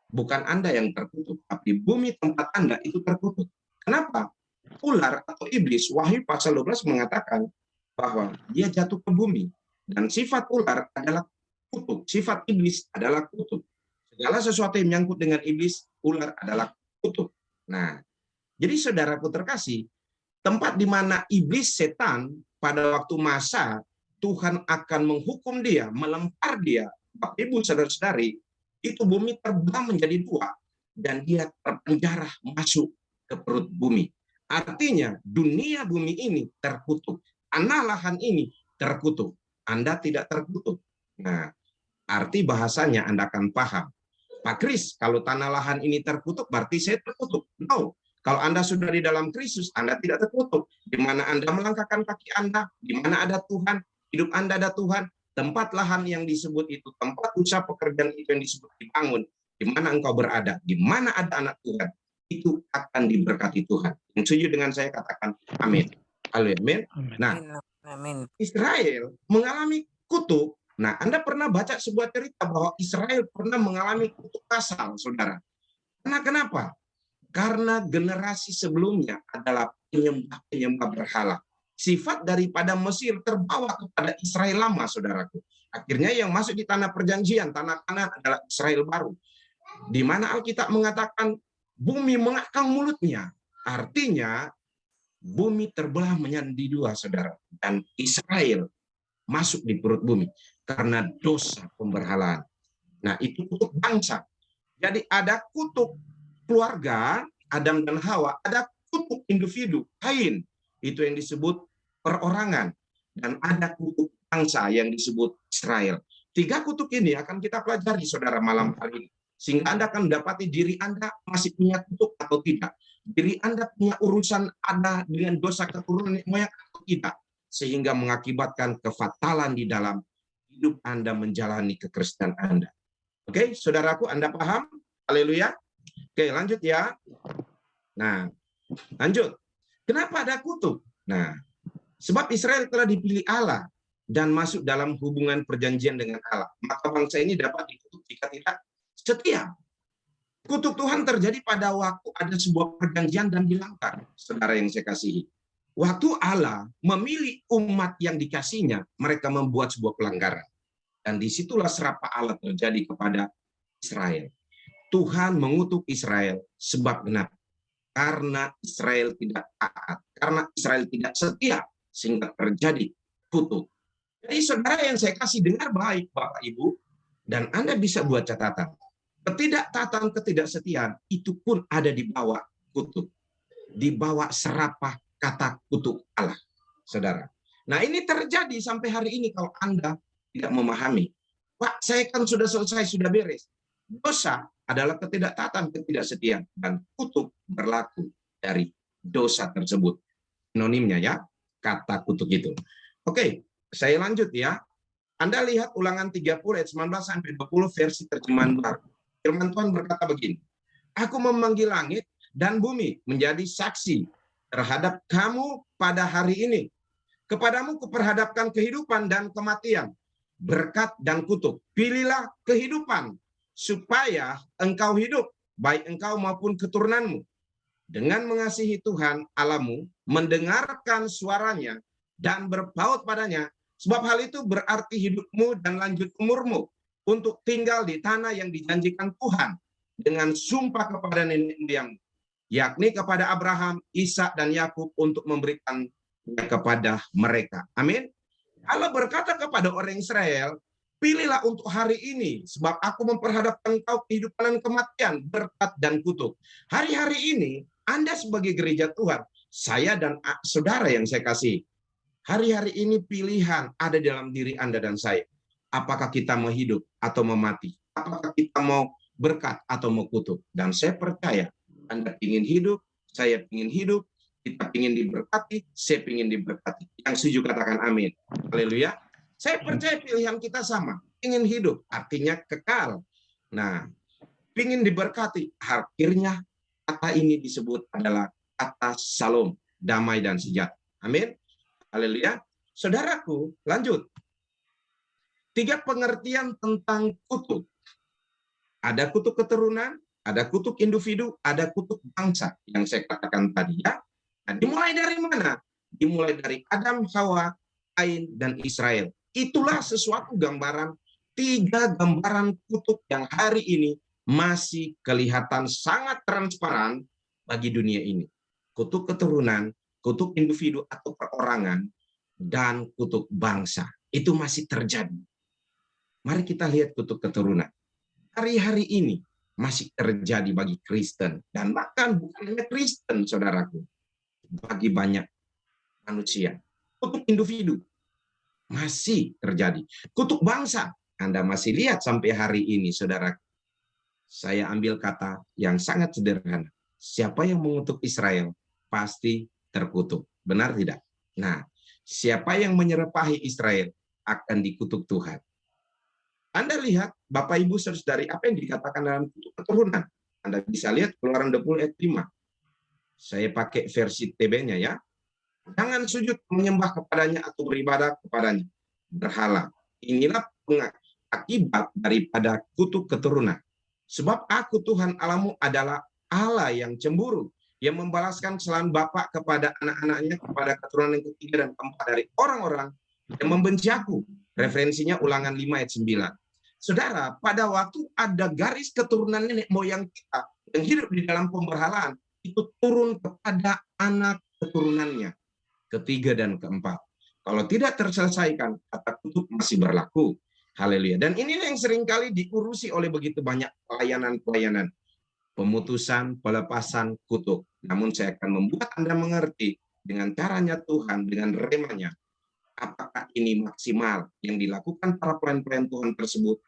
Bukan Anda yang terkutuk, tapi bumi tempat Anda itu terkutuk. Kenapa? Ular atau iblis, Wahyu pasal 12 mengatakan bahwa dia jatuh ke bumi. Dan sifat ular adalah kutuk, sifat iblis adalah kutuk. Segala sesuatu yang menyangkut dengan iblis, ular adalah kutuk. Nah, jadi saudaraku terkasih, tempat di mana iblis setan pada waktu masa Tuhan akan menghukum dia, melempar dia, Bapak Ibu saudara-saudari, itu bumi terbelah menjadi dua, dan dia terpenjara masuk ke perut bumi. Artinya dunia bumi ini terkutuk, tanah lahan ini terkutuk, Anda tidak terkutuk. Nah, arti bahasanya Anda akan paham. Pak Kris, kalau tanah lahan ini terkutuk, berarti saya terkutuk. No, kalau Anda sudah di dalam Kristus, Anda tidak terkutuk. Di mana Anda melangkahkan kaki Anda, di mana ada Tuhan, hidup Anda ada Tuhan, tempat lahan yang disebut itu, tempat usaha pekerjaan itu yang disebut dibangun, di mana engkau berada, di mana ada anak Tuhan, itu akan diberkati Tuhan. Yang setuju dengan saya katakan amin. Amin. Nah, Amin. Israel mengalami kutuk. Nah, Anda pernah baca sebuah cerita bahwa Israel pernah mengalami kutuk kasal, saudara. Karena kenapa? Karena generasi sebelumnya adalah penyembah-penyembah berhala. Sifat daripada Mesir terbawa kepada Israel lama, saudaraku. Akhirnya yang masuk di tanah perjanjian, tanah kanan adalah Israel baru. Di mana Alkitab mengatakan bumi mengakang mulutnya. Artinya bumi terbelah menjadi dua, saudara. Dan Israel masuk di perut bumi karena dosa pemberhalaan. Nah, itu kutuk bangsa. Jadi ada kutuk keluarga, Adam dan Hawa, ada kutuk individu, Kain, itu yang disebut perorangan, dan ada kutuk bangsa yang disebut Israel. 3 kutuk ini akan kita pelajari, saudara, malam hari ini. Sehingga Anda akan mendapati diri Anda masih punya kutuk atau tidak. Diri Anda punya urusan ada dengan dosa keturunan moyang atau tidak. Sehingga mengakibatkan kefatalan di dalam hidup Anda menjalani kekristenan Anda. Oke, saudaraku, Anda paham? Haleluya. Oke, lanjut ya. Nah, lanjut. Kenapa ada kutuk? Nah, sebab Israel telah dipilih Allah dan masuk dalam hubungan perjanjian dengan Allah. Maka bangsa ini dapat dikutuk jika tidak setia. Kutuk Tuhan terjadi pada waktu ada sebuah perjanjian dan dilanggar, saudara yang saya kasihi. Waktu Allah memilih umat yang dikasihnya, mereka membuat sebuah pelanggaran. Dan disitulah serapa Allah terjadi kepada Israel. Tuhan mengutuk Israel sebab kenapa? Karena Israel tidak taat, karena Israel tidak setia, sehingga terjadi kutuk. Jadi saudara yang saya kasih dengar baik, Bapak Ibu, dan Anda bisa buat catatan. Ketidaktaatan, ketidaksetiaan itu pun ada di bawah kutuk, di bawah serapah kata kutuk Allah, saudara. Nah, ini terjadi sampai hari ini kalau Anda tidak memahami. Pak, saya kan sudah selesai, sudah beres. Dosa adalah ketidaktaatan, ketidaksetiaan, dan kutuk berlaku dari dosa tersebut. Sinonimnya ya, kata kutuk itu. Oke, saya lanjut ya. Anda lihat Ulangan 30 ayat 19-20 versi terjemahan baru. Firman Tuhan berkata begini, aku memanggil langit dan bumi menjadi saksi terhadap kamu pada hari ini. Kepadamu kuperhadapkan kehidupan dan kematian, berkat dan kutuk. Pilihlah kehidupan, supaya engkau hidup, baik engkau maupun keturunanmu. Dengan mengasihi Tuhan Allahmu, mendengarkan suaranya, dan berpaut padanya, sebab hal itu berarti hidupmu dan lanjut umurmu, untuk tinggal di tanah yang dijanjikan Tuhan, dengan sumpah kepada nenek moyangmu, yakni kepada Abraham, Ishak dan Yakub, untuk memberikan kepada mereka. Amin. Allah berkata kepada orang Israel, pilihlah untuk hari ini, sebab aku memperhadapkan engkau kehidupan dan kematian, berkat dan kutuk. Hari-hari ini, Anda sebagai gereja Tuhan, saya dan saudara yang saya kasih, hari-hari ini pilihan ada dalam diri Anda dan saya. Apakah kita mau hidup atau mau mati? Apakah kita mau berkat atau mau kutuk? Dan saya percaya, Anda ingin hidup, saya ingin hidup, kita ingin diberkati, saya ingin diberkati. Yang setuju katakan amin. Haleluya. Saya percaya pilihan kita sama. Ingin hidup, artinya kekal. Nah, ingin diberkati, akhirnya kata ini disebut adalah kata Shalom, damai dan sejahtera. Amin. Haleluya. Saudaraku, lanjut. 3 pengertian tentang kutuk. Ada kutuk keturunan, ada kutuk individu, ada kutuk bangsa yang saya katakan tadi ya. Nah, dimulai dari mana? Dimulai dari Adam, Hawa, Kain, dan Israel. Itulah sesuatu gambaran, 3 gambaran kutuk yang hari ini masih kelihatan sangat transparan bagi dunia ini. Kutuk keturunan, kutuk individu atau perorangan, dan kutuk bangsa. Itu masih terjadi. Mari kita lihat kutuk keturunan. hari-hari ini masih terjadi bagi Kristen. Dan bahkan bukan hanya Kristen, saudaraku. Bagi banyak manusia. Kutuk individu masih terjadi. Kutuk bangsa, Anda masih lihat sampai hari ini, saudara. Saya ambil kata yang sangat sederhana. Siapa yang mengutuk Israel, pasti terkutuk. Benar tidak? Nah, siapa yang menyerupai Israel, akan dikutuk Tuhan. Anda lihat, Bapak Ibu Saudari, apa yang dikatakan dalam kutuk keturunan. Anda bisa lihat Keluaran 20 ayat 5. Saya pakai versi TB-nya ya. Jangan sujud menyembah kepadanya atau beribadah kepadanya. Berhala. Inilah akibat daripada kutuk keturunan. Sebab aku Tuhan Allahmu adalah Allah yang cemburu, yang membalaskan kesalahan bapak kepada anak-anaknya, kepada keturunan yang ketiga dan keempat dari orang-orang yang membenci aku. Referensinya Ulangan 5 ayat 9. Saudara, pada waktu ada garis keturunan nenek moyang kita yang hidup di dalam pemberhalaan, itu turun kepada anak keturunannya, ketiga dan keempat. Kalau tidak terselesaikan, kata kutuk masih berlaku. Haleluya. Dan ini yang seringkali diurusi oleh begitu banyak pelayanan-pelayanan. Pemutusan, pelepasan, kutuk. Namun saya akan membuat Anda mengerti dengan caranya Tuhan, dengan remanya, apakah ini maksimal yang dilakukan para pelayan-pelayan Tuhan tersebut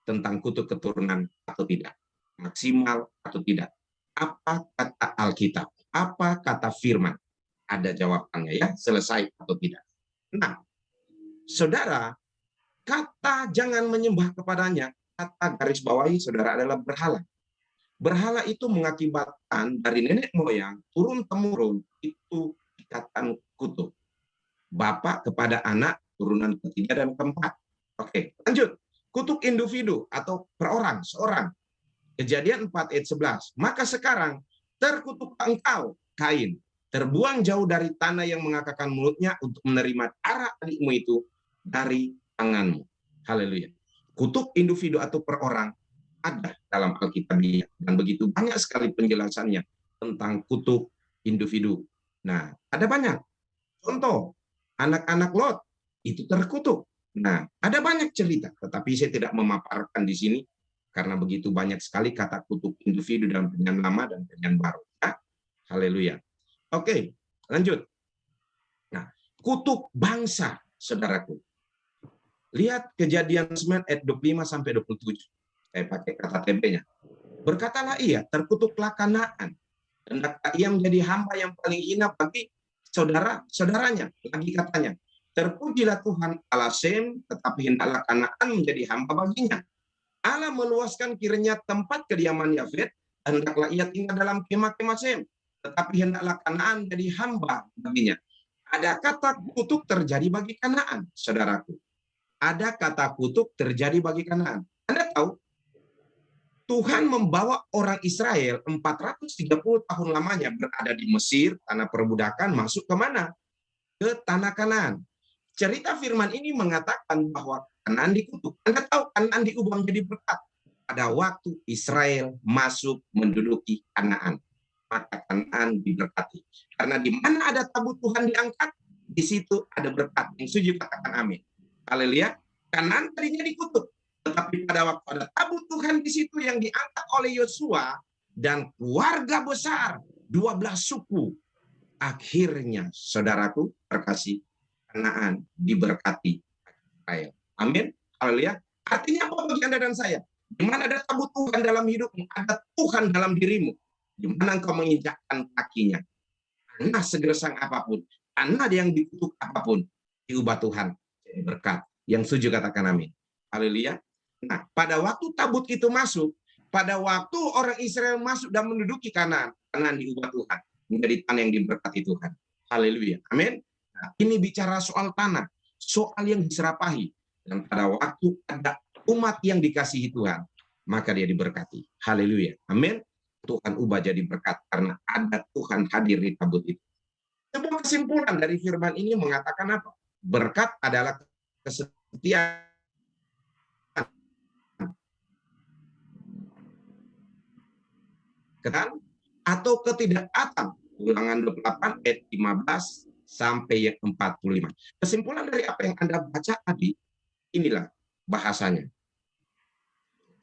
tentang kutuk keturunan atau tidak. Maksimal atau tidak. Apa kata Alkitab? Apa kata firman? Ada jawabannya ya, selesai atau tidak. Nah, saudara, kata jangan menyembah kepadanya, kata garis bawahi saudara adalah berhala. Berhala itu mengakibatkan dari nenek moyang turun-temurun itu ikatan kutuk. Bapak kepada anak, turunan ketiga dan keempat. Oke, lanjut. Kutuk individu atau perorang, seorang. Kejadian 4 ayat 11. Maka sekarang terkutuk engkau, Kain, terbuang jauh dari tanah yang mengakakan mulutnya untuk menerima darah adikmu itu dari tanganmu. Haleluya. Kutuk individu atau perorang ada dalam Alkitab dan begitu banyak sekali penjelasannya tentang kutuk individu. Nah, ada banyak. Contoh, anak-anak Lot itu terkutuk. Nah, ada banyak cerita, tetapi saya tidak memaparkan di sini karena begitu banyak sekali kata kutuk individu dalam Perjanjian Lama dan Perjanjian Baru. Ya? Haleluya. Oke, lanjut. Nah, kutuk bangsa, saudaraku. Lihat Kejadian 9 ayat 25 sampai 27. Saya pakai kata TB-nya. Berkatalah ia, terkutuklah Kanaan. Hendaklah ia menjadi hamba yang paling hina bagi saudara-saudaranya. Lagi katanya, terpujilah Tuhan Allah Sem, tetapi hendaklah Kanaan menjadi hamba baginya. Allah meluaskan kiranya tempat kediaman Yafet, hendaklah ia tinggal dalam kemah-kemah Sem, tetapi hendaklah Kanaan jadi hamba baginya. Ada kata kutuk terjadi bagi Kanaan, saudaraku. Ada kata kutuk terjadi bagi Kanaan. Anda tahu, Tuhan membawa orang Israel 430 tahun lamanya berada di Mesir, tanah perbudakan, masuk ke mana? Ke tanah Kanaan. Cerita firman ini mengatakan bahwa Kanaan dikutuk. Anda tahu Kanaan diubah menjadi berkat pada waktu Israel masuk menduduki Kanaan. Maka Kanaan diberkati. Karena di mana ada tabut Tuhan diangkat, di situ ada berkat. Yang setuju katakan amin. Haleluya. Kanaan tadinya dikutuk. Tetapi pada waktu ada tabut Tuhan di situ yang diangkat oleh Yosua dan keluarga besar 12 suku, akhirnya saudaraku terkasih, Kanaan diberkati Israel. Amin. Haleluya. Artinya apa bagi Anda dan saya? Di mana ada tabut Tuhan dalam hidupmu, ada Tuhan dalam dirimu. Di mana engkau menginjakkan kakinya. Tanah segersang apapun, tanah yang dikutuk apapun, diubah Tuhan jadi berkat. Yang setuju katakan amin. Haleluya. Nah, pada waktu tabut itu masuk, pada waktu orang Israel masuk dan menduduki Kanaan, Kanaan diubah Tuhan menjadi tanah yang diberkati Tuhan. Haleluya. Amin. Nah, ini bicara soal tanah, soal yang diserapahi. Dan pada waktu ada umat yang dikasihi Tuhan, maka dia diberkati. Haleluya. Amin. Tuhan ubah jadi berkat karena ada Tuhan hadir di tabut itu. Sebuah kesimpulan dari firman ini mengatakan apa? Berkat adalah kesetiaan atau ketidaktaatan. Ulangan 28 ayat 15 sampai 45. Kesimpulan dari apa yang Anda baca tadi, inilah bahasanya.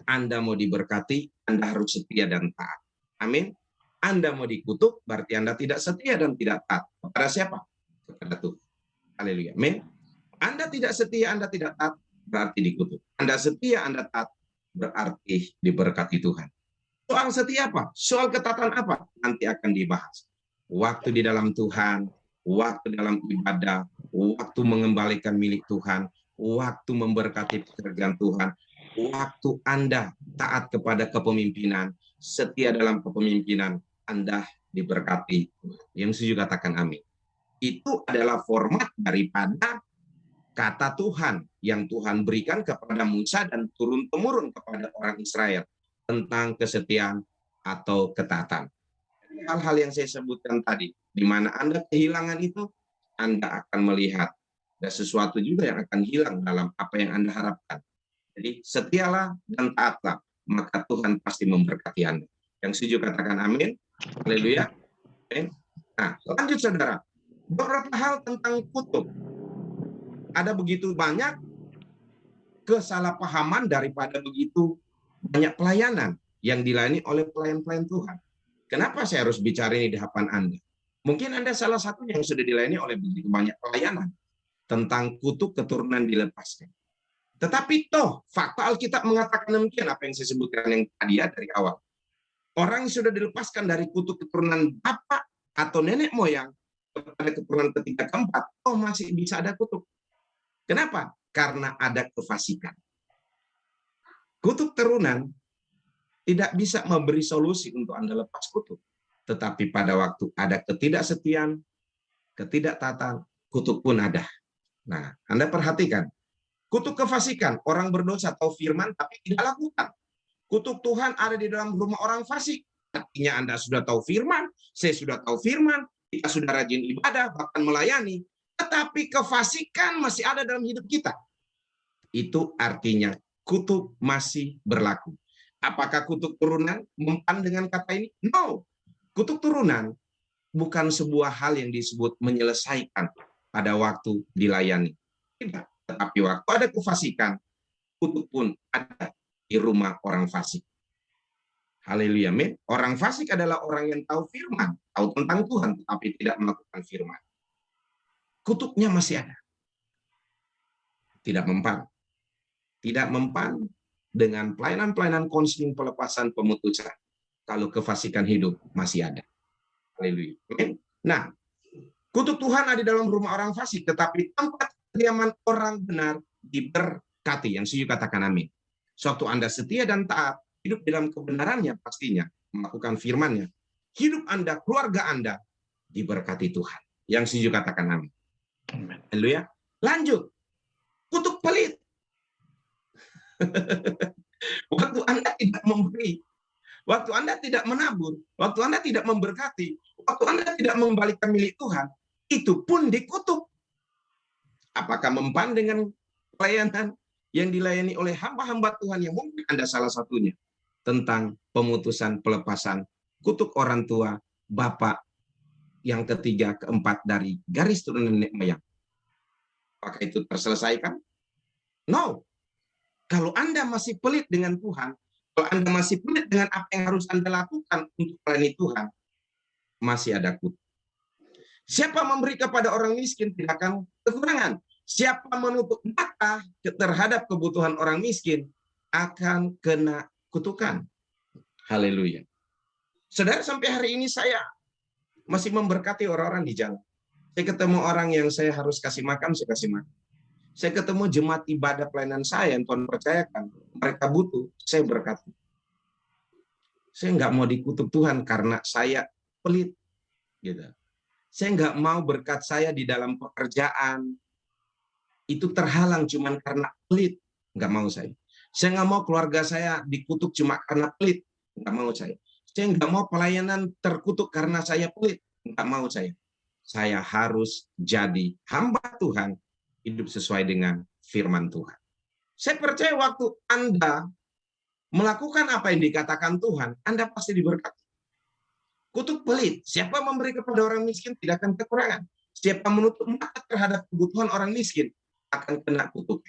Anda mau diberkati, Anda harus setia dan taat. Amin. Anda mau dikutuk, berarti Anda tidak setia dan tidak taat. Kepada siapa? Kepada Tuhan. Haleluya. Amin. Anda tidak setia, Anda tidak taat, berarti dikutuk. Anda setia, Anda taat, berarti diberkati Tuhan. Soal setia apa? Soal ketaatan apa? Nanti akan dibahas. Waktu di dalam Tuhan, waktu dalam ibadah, waktu mengembalikan milik Tuhan, waktu memberkati pekerjaan Tuhan, waktu Anda taat kepada kepemimpinan, setia dalam kepemimpinan, Anda diberkati. Yang setuju katakan amin. Itu adalah format daripada kata Tuhan yang Tuhan berikan kepada Musa dan turun-temurun kepada orang Israel tentang kesetiaan atau ketaatan. Hal-hal yang saya sebutkan tadi, di mana Anda kehilangan itu, Anda akan melihat ada sesuatu juga yang akan hilang dalam apa yang Anda harapkan. Jadi setialah dan taatlah, maka Tuhan pasti memberkati Anda. Yang setuju katakan amin. Haleluya. Nah, lanjut saudara. Beberapa hal tentang kutuk. Ada begitu banyak kesalahpahaman daripada begitu banyak pelayanan yang dilayani oleh pelayan-pelayan Tuhan. Kenapa saya harus bicara ini di hadapan Anda? Mungkin Anda salah satu yang sudah dilayani oleh begitu banyak pelayanan tentang kutuk keturunan dilepaskan. Tetapi toh, fakta Alkitab mengatakan demikian, apa yang saya sebutkan yang tadi ya dari awal. Orang yang sudah dilepaskan dari kutuk keturunan bapak atau nenek moyang kepada keturunan ketiga keempat, toh masih bisa ada kutuk. Kenapa? Karena ada kefasikan. Kutuk turunan tidak bisa memberi solusi untuk Anda lepas kutuk. Tetapi pada waktu ada ketidaksetiaan, ketidaktaatan, kutuk pun ada. Nah, Anda perhatikan. Kutuk kefasikan, orang berdosa tahu firman tapi tidak lakukan. Kutuk Tuhan ada di dalam rumah orang fasik. Artinya Anda sudah tahu firman, saya sudah tahu firman, kita sudah rajin ibadah, bahkan melayani. Tetapi kefasikan masih ada dalam hidup kita. Itu artinya kutuk masih berlaku. Apakah kutuk turunan mempan dengan kata ini? No. Kutuk turunan bukan sebuah hal yang disebut menyelesaikan pada waktu dilayani. Tidak. Tetapi waktu ada kefasikan, kutuk pun ada di rumah orang fasik. Haleluya, amin. Orang fasik adalah orang yang tahu firman, tahu tentang Tuhan, tetapi tidak melakukan firman. Kutuknya masih ada. Tidak mempan. Tidak mempan dengan pelayanan-pelayanan konseling pelepasan pemutusan. Kalau kefasikan hidup masih ada. Haleluya. Nah, kutuk Tuhan ada di dalam rumah orang fasik, tetapi tempat kediaman orang benar diberkati. Yang setuju katakan amin. Suatu Anda setia dan taat, hidup dalam kebenarannya pastinya, melakukan firman-Nya. Hidup Anda, keluarga Anda diberkati Tuhan. Yang setuju katakan amin. Haleluya. Lanjut. Kutuk pelit. Waktu Anda tidak memberi, waktu Anda tidak menabur, waktu Anda tidak memberkati, waktu Anda tidak mengembalikan milik Tuhan, itu pun dikutuk. Apakah mempan dengan pelayanan yang dilayani oleh hamba-hamba Tuhan yang mungkin Anda salah satunya tentang pemutusan pelepasan kutuk orang tua, bapak yang ketiga, keempat dari garis turunan nenek moyang? Apakah itu terselesaikan? No. Kalau Anda masih pelit dengan Tuhan, kalau Anda masih pelit dengan apa yang harus Anda lakukan untuk melayani Tuhan, masih ada kutuk. Siapa memberi kepada orang miskin tidak akan kekurangan. Siapa menutup mata terhadap kebutuhan orang miskin akan kena kutukan. Haleluya. Saudara, sampai hari ini saya masih memberkati orang-orang di jalan. Saya ketemu orang yang saya harus kasih makan, saya kasih makan. Saya ketemu jemaat ibadah pelayanan saya yang Tuhan percayakan, mereka butuh, saya berkati. Saya nggak mau dikutuk Tuhan karena saya pelit, gitu. Saya nggak mau berkat saya di dalam pekerjaan itu terhalang cuma karena pelit, nggak mau saya. Saya nggak mau keluarga saya dikutuk cuma karena pelit, nggak mau saya. Saya nggak mau pelayanan terkutuk karena saya pelit, nggak mau saya. Saya harus jadi hamba Tuhan, hidup sesuai dengan firman Tuhan. Saya percaya waktu Anda melakukan apa yang dikatakan Tuhan, Anda pasti diberkati. Kutuk pelit, siapa memberi kepada orang miskin tidak akan kekurangan. Siapa menutup mata terhadap kebutuhan orang miskin akan kena kutuk.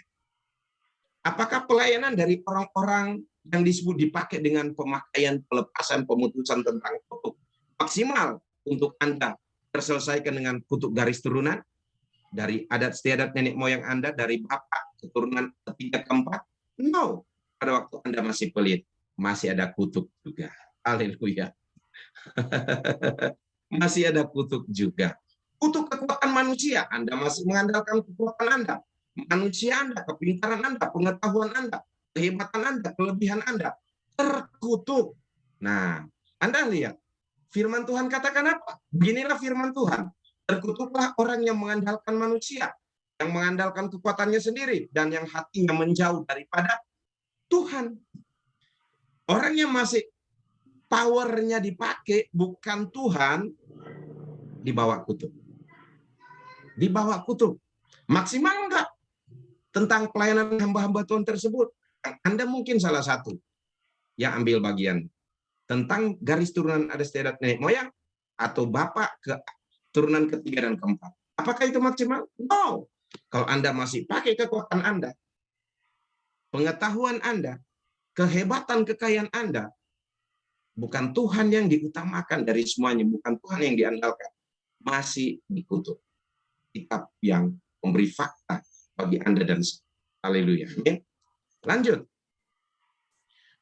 Apakah pelayanan dari orang-orang yang disebut dipakai dengan pemakaian pelepasan pemutusan tentang kutuk maksimal untuk Anda terselesaikan dengan kutuk garis turunan dari adat istiadat nenek moyang Anda, dari bapak keturunan ketiga keempat. No, pada waktu Anda masih pelit, masih ada kutuk juga. Haleluya. Masih ada kutuk juga. Kutuk kekuatan manusia, Anda masih mengandalkan kekuatan Anda. Manusia Anda, kepintaran Anda, pengetahuan Anda, kehebatan Anda, kelebihan Anda terkutuk. Nah, Anda lihat, firman Tuhan katakan apa? Beginilah firman Tuhan. Terkutuklah orang yang mengandalkan manusia, yang mengandalkan kekuatannya sendiri, dan yang hatinya menjauh daripada Tuhan. Orang yang masih powernya dipakai bukan Tuhan, dibawa kutuk. Dibawa kutuk. Maksimal enggak tentang pelayanan hamba-hamba Tuhan tersebut? Anda mungkin salah satu yang ambil bagian tentang garis turunan adat istiadat nenek moyang atau bapak ke turunan ketiga dan keempat. Apakah itu maksimal? No. Kalau Anda masih pakai kekuatan Anda, pengetahuan Anda, kehebatan kekayaan Anda, bukan Tuhan yang diutamakan dari semuanya, bukan Tuhan yang diandalkan, masih dikutuk. Kitab yang memberi fakta bagi Anda dan saya. Haleluya. Lanjut.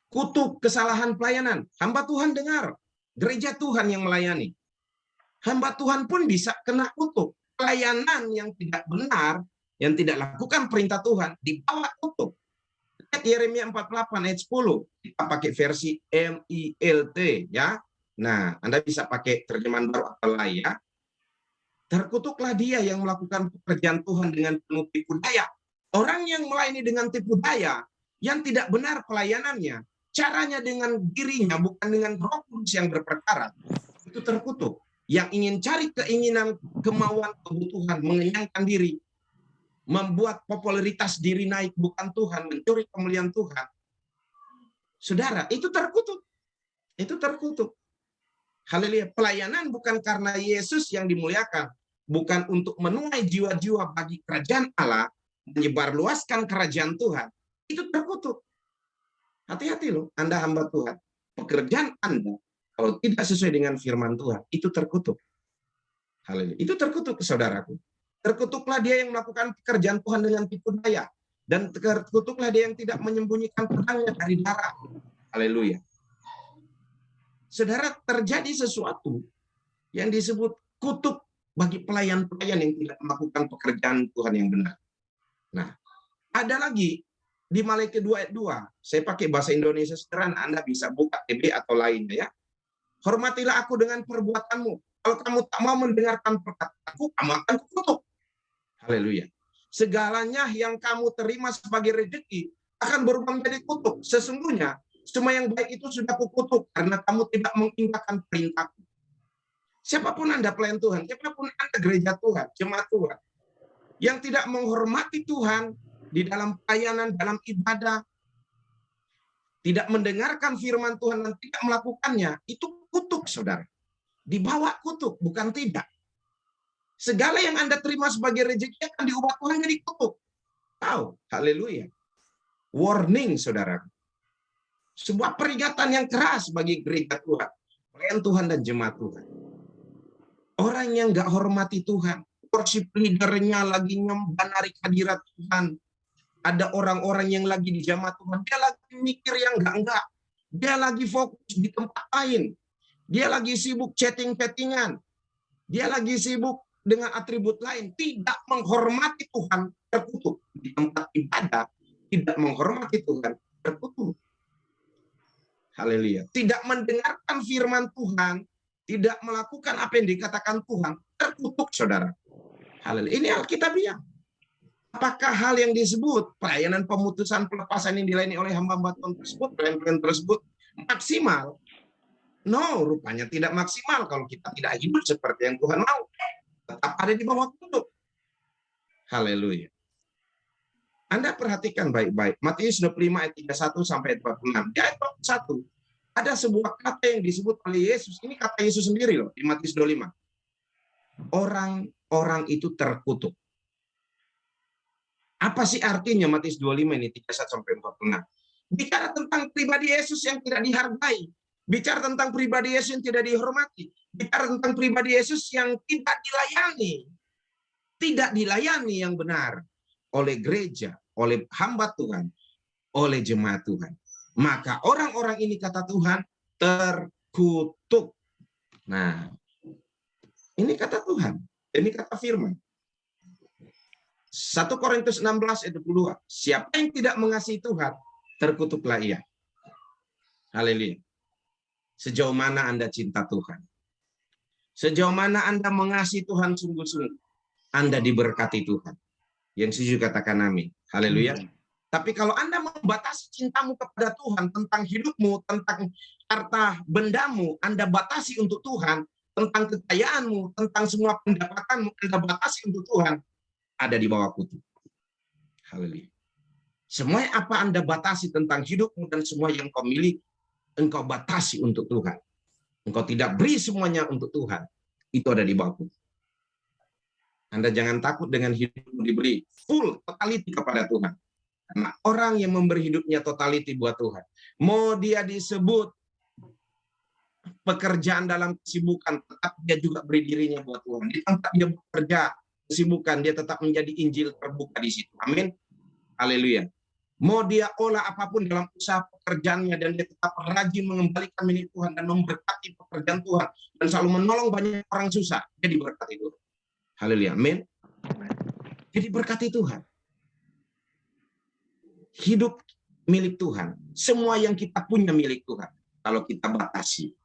Kutuk kesalahan pelayanan. Hamba Tuhan dengar. Gereja Tuhan yang melayani. Hamba Tuhan pun bisa kena kutuk. Pelayanan yang tidak benar, yang tidak lakukan perintah Tuhan, dibawa kutuk. Lihat Yeremia 48 ayat 10. Kita pakai versi MILT ya. Nah, Anda bisa pakai terjemahan baru atau lain ya. Terkutuklah dia yang melakukan pekerjaan Tuhan dengan penuh tipu daya. Orang yang melayani dengan tipu daya, yang tidak benar pelayanannya, caranya dengan dirinya, bukan dengan Roh Kudus yang berperkara, itu terkutuk. Yang ingin cari keinginan, kemauan, kebutuhan, mengenyangkan diri, membuat popularitas diri naik, bukan Tuhan, mencuri kemuliaan Tuhan. Saudara, itu terkutuk. Itu terkutuk. Haleluya. Pelayanan bukan karena Yesus yang dimuliakan, bukan untuk menuai jiwa-jiwa bagi kerajaan Allah, menyebarluaskan kerajaan Tuhan, itu terkutuk. Hati-hati loh, Anda hamba Tuhan. Pekerjaan Anda, kalau tidak sesuai dengan firman Tuhan, itu terkutuk. Haleluya. Itu terkutuk, saudaraku. Terkutuklah dia yang melakukan pekerjaan Tuhan dengan tipu daya. Dan terkutuklah dia yang tidak menyembunyikan pedangnya dari darah. Haleluya. Saudara, terjadi sesuatu yang disebut kutuk bagi pelayan-pelayan yang tidak melakukan pekerjaan Tuhan yang benar. Nah, ada lagi di Maleakhi 2 ayat 2. Saya pakai bahasa Indonesia sederhana, Anda bisa buka TB atau lainnya ya. Hormatilah aku dengan perbuatanmu. Kalau kamu tak mau mendengarkan perkataanku, kamu akan kukutuk. Haleluya. Segalanya yang kamu terima sebagai rezeki akan berubah menjadi kutuk. Sesungguhnya semua yang baik itu sudah kukutuk karena kamu tidak mengindahkan perintahku. Siapapun Anda pelayan Tuhan, siapapun Anda gereja Tuhan, jemaat Tuhan, yang tidak menghormati Tuhan di dalam pelayanan, dalam ibadah, tidak mendengarkan firman Tuhan dan tidak melakukannya, itu kutuk, saudara. Dibawa kutuk, bukan tidak. Segala yang Anda terima sebagai rezeki akan diubah Tuhan jadi kutuk. Tahu, haleluya. Warning, saudara. Sebuah peringatan yang keras bagi gereja Tuhan, pelayan Tuhan dan jemaat Tuhan. Orang yang nggak hormati Tuhan, worship leader-nya lagi nyembah narik hadirat Tuhan. Ada orang-orang yang lagi di jemaat Tuhan, dia lagi mikir yang enggak. Dia lagi fokus di tempat lain. Dia lagi sibuk chatting-chattingan. Dia lagi sibuk dengan atribut lain. Tidak menghormati Tuhan, terkutuk. Di tempat ibadah, tidak menghormati Tuhan, terkutuk. Haleluya. Tidak mendengarkan firman Tuhan, tidak melakukan apa yang dikatakan Tuhan, terkutuk, saudara. Haleluya. Ini Alkitabiah. Apakah hal yang disebut pelayanan pemutusan pelepasan yang dilayani oleh hamba-hamba Tuhan tersebut, pelayan-pelayan tersebut maksimal? No, rupanya tidak maksimal kalau kita tidak hidup seperti yang Tuhan mau. Tetap ada di bawah kutuk. Haleluya. Anda perhatikan baik-baik. Matius 25 ayat 31 sampai 26. Di ayat 1 ada sebuah kata yang disebut oleh Yesus. Ini kata Yesus sendiri loh di Matius 25. Orang-orang itu terkutuk. Apa sih artinya Matius 25 ini 31 sampai 46? Bicara tentang pribadi Yesus yang tidak dihargai. Bicara tentang pribadi Yesus yang tidak dihormati. Bicara tentang pribadi Yesus yang tidak dilayani. Tidak dilayani yang benar oleh gereja, oleh hamba Tuhan, oleh jemaat Tuhan. Maka orang-orang ini, kata Tuhan, terkutuk. Nah, ini kata Tuhan. Ini kata firman. 1 Korintus 16 ayat 22. Siapa yang tidak mengasihi Tuhan, terkutuklah ia. Haleluya. Sejauh mana Anda cinta Tuhan? Sejauh mana Anda mengasihi Tuhan sungguh-sungguh? Anda diberkati Tuhan. Yang setuju katakan amin. Haleluya. Tapi kalau Anda membatasi cintamu kepada Tuhan, tentang hidupmu, tentang harta bendamu, Anda batasi untuk Tuhan, tentang kekayaanmu, tentang semua pendapatanmu, Anda batasi untuk Tuhan, ada di bawah kutuk. Haleluya. Semua apa Anda batasi tentang hidupmu dan semua yang kau miliki, engkau batasi untuk Tuhan. Engkau tidak beri semuanya untuk Tuhan. Itu ada di bawah kutuk. Anda jangan takut dengan hidupmu diberi full totality kepada Tuhan. Karena orang yang memberi hidupnya totality buat Tuhan, mau dia disebut pekerjaan dalam kesibukan, tetap dia juga beri dirinya buat Tuhan. Di tempat dia bekerja, kesibukan, dia tetap menjadi Injil terbuka di situ. Amin. Haleluya. Mau dia olah apapun dalam usaha pekerjaannya, dan dia tetap rajin mengembalikan milik Tuhan dan memberkati pekerjaan Tuhan, dan selalu menolong banyak orang susah, dia diberkati Tuhan. Haleluya. Amin. Jadi berkati Tuhan. Hidup milik Tuhan. Semua yang kita punya milik Tuhan. Kalau kita batasi,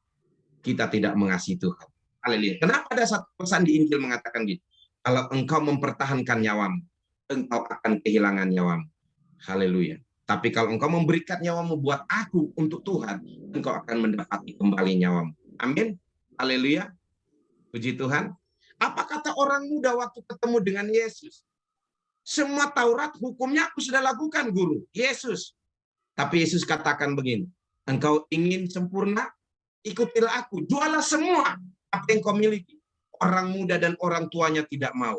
kita tidak mengasihi Tuhan. Haleluya. Kenapa ada satu pesan di Injil mengatakan gitu? Kalau engkau mempertahankan nyawamu, engkau akan kehilangan nyawamu. Haleluya. Tapi kalau engkau memberikan nyawamu buat aku untuk Tuhan, engkau akan mendapati kembali nyawamu. Amin. Haleluya. Puji Tuhan. Apa kata orang muda waktu ketemu dengan Yesus? Semua Taurat hukumnya aku sudah lakukan, guru. Yesus. Tapi Yesus katakan begini, engkau ingin sempurna? Ikutilah aku. Jualah semua apa yang kau miliki. Orang muda dan orang tuanya tidak mau.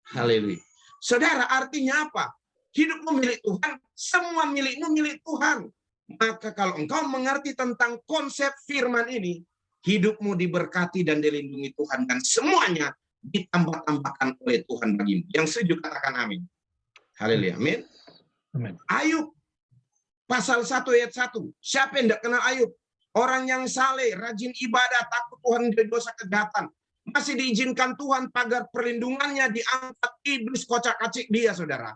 Haleluya. Saudara, artinya apa? Hidupmu milik Tuhan, semua milikmu milik Tuhan. Maka kalau engkau mengerti tentang konsep firman ini, hidupmu diberkati dan dilindungi Tuhan, dan semuanya ditambah-tambahkan oleh Tuhan bagimu. Yang setuju katakan amin. Haleluya. Amin. Amin. Ayub pasal 1 ayat 1. Siapa yang tidak kenal Ayub? Orang yang saleh, rajin ibadah, takut Tuhan dari dosa kejahatan. Masih diizinkan Tuhan pagar perlindungannya diangkat iblis kocak-kacik dia, saudara.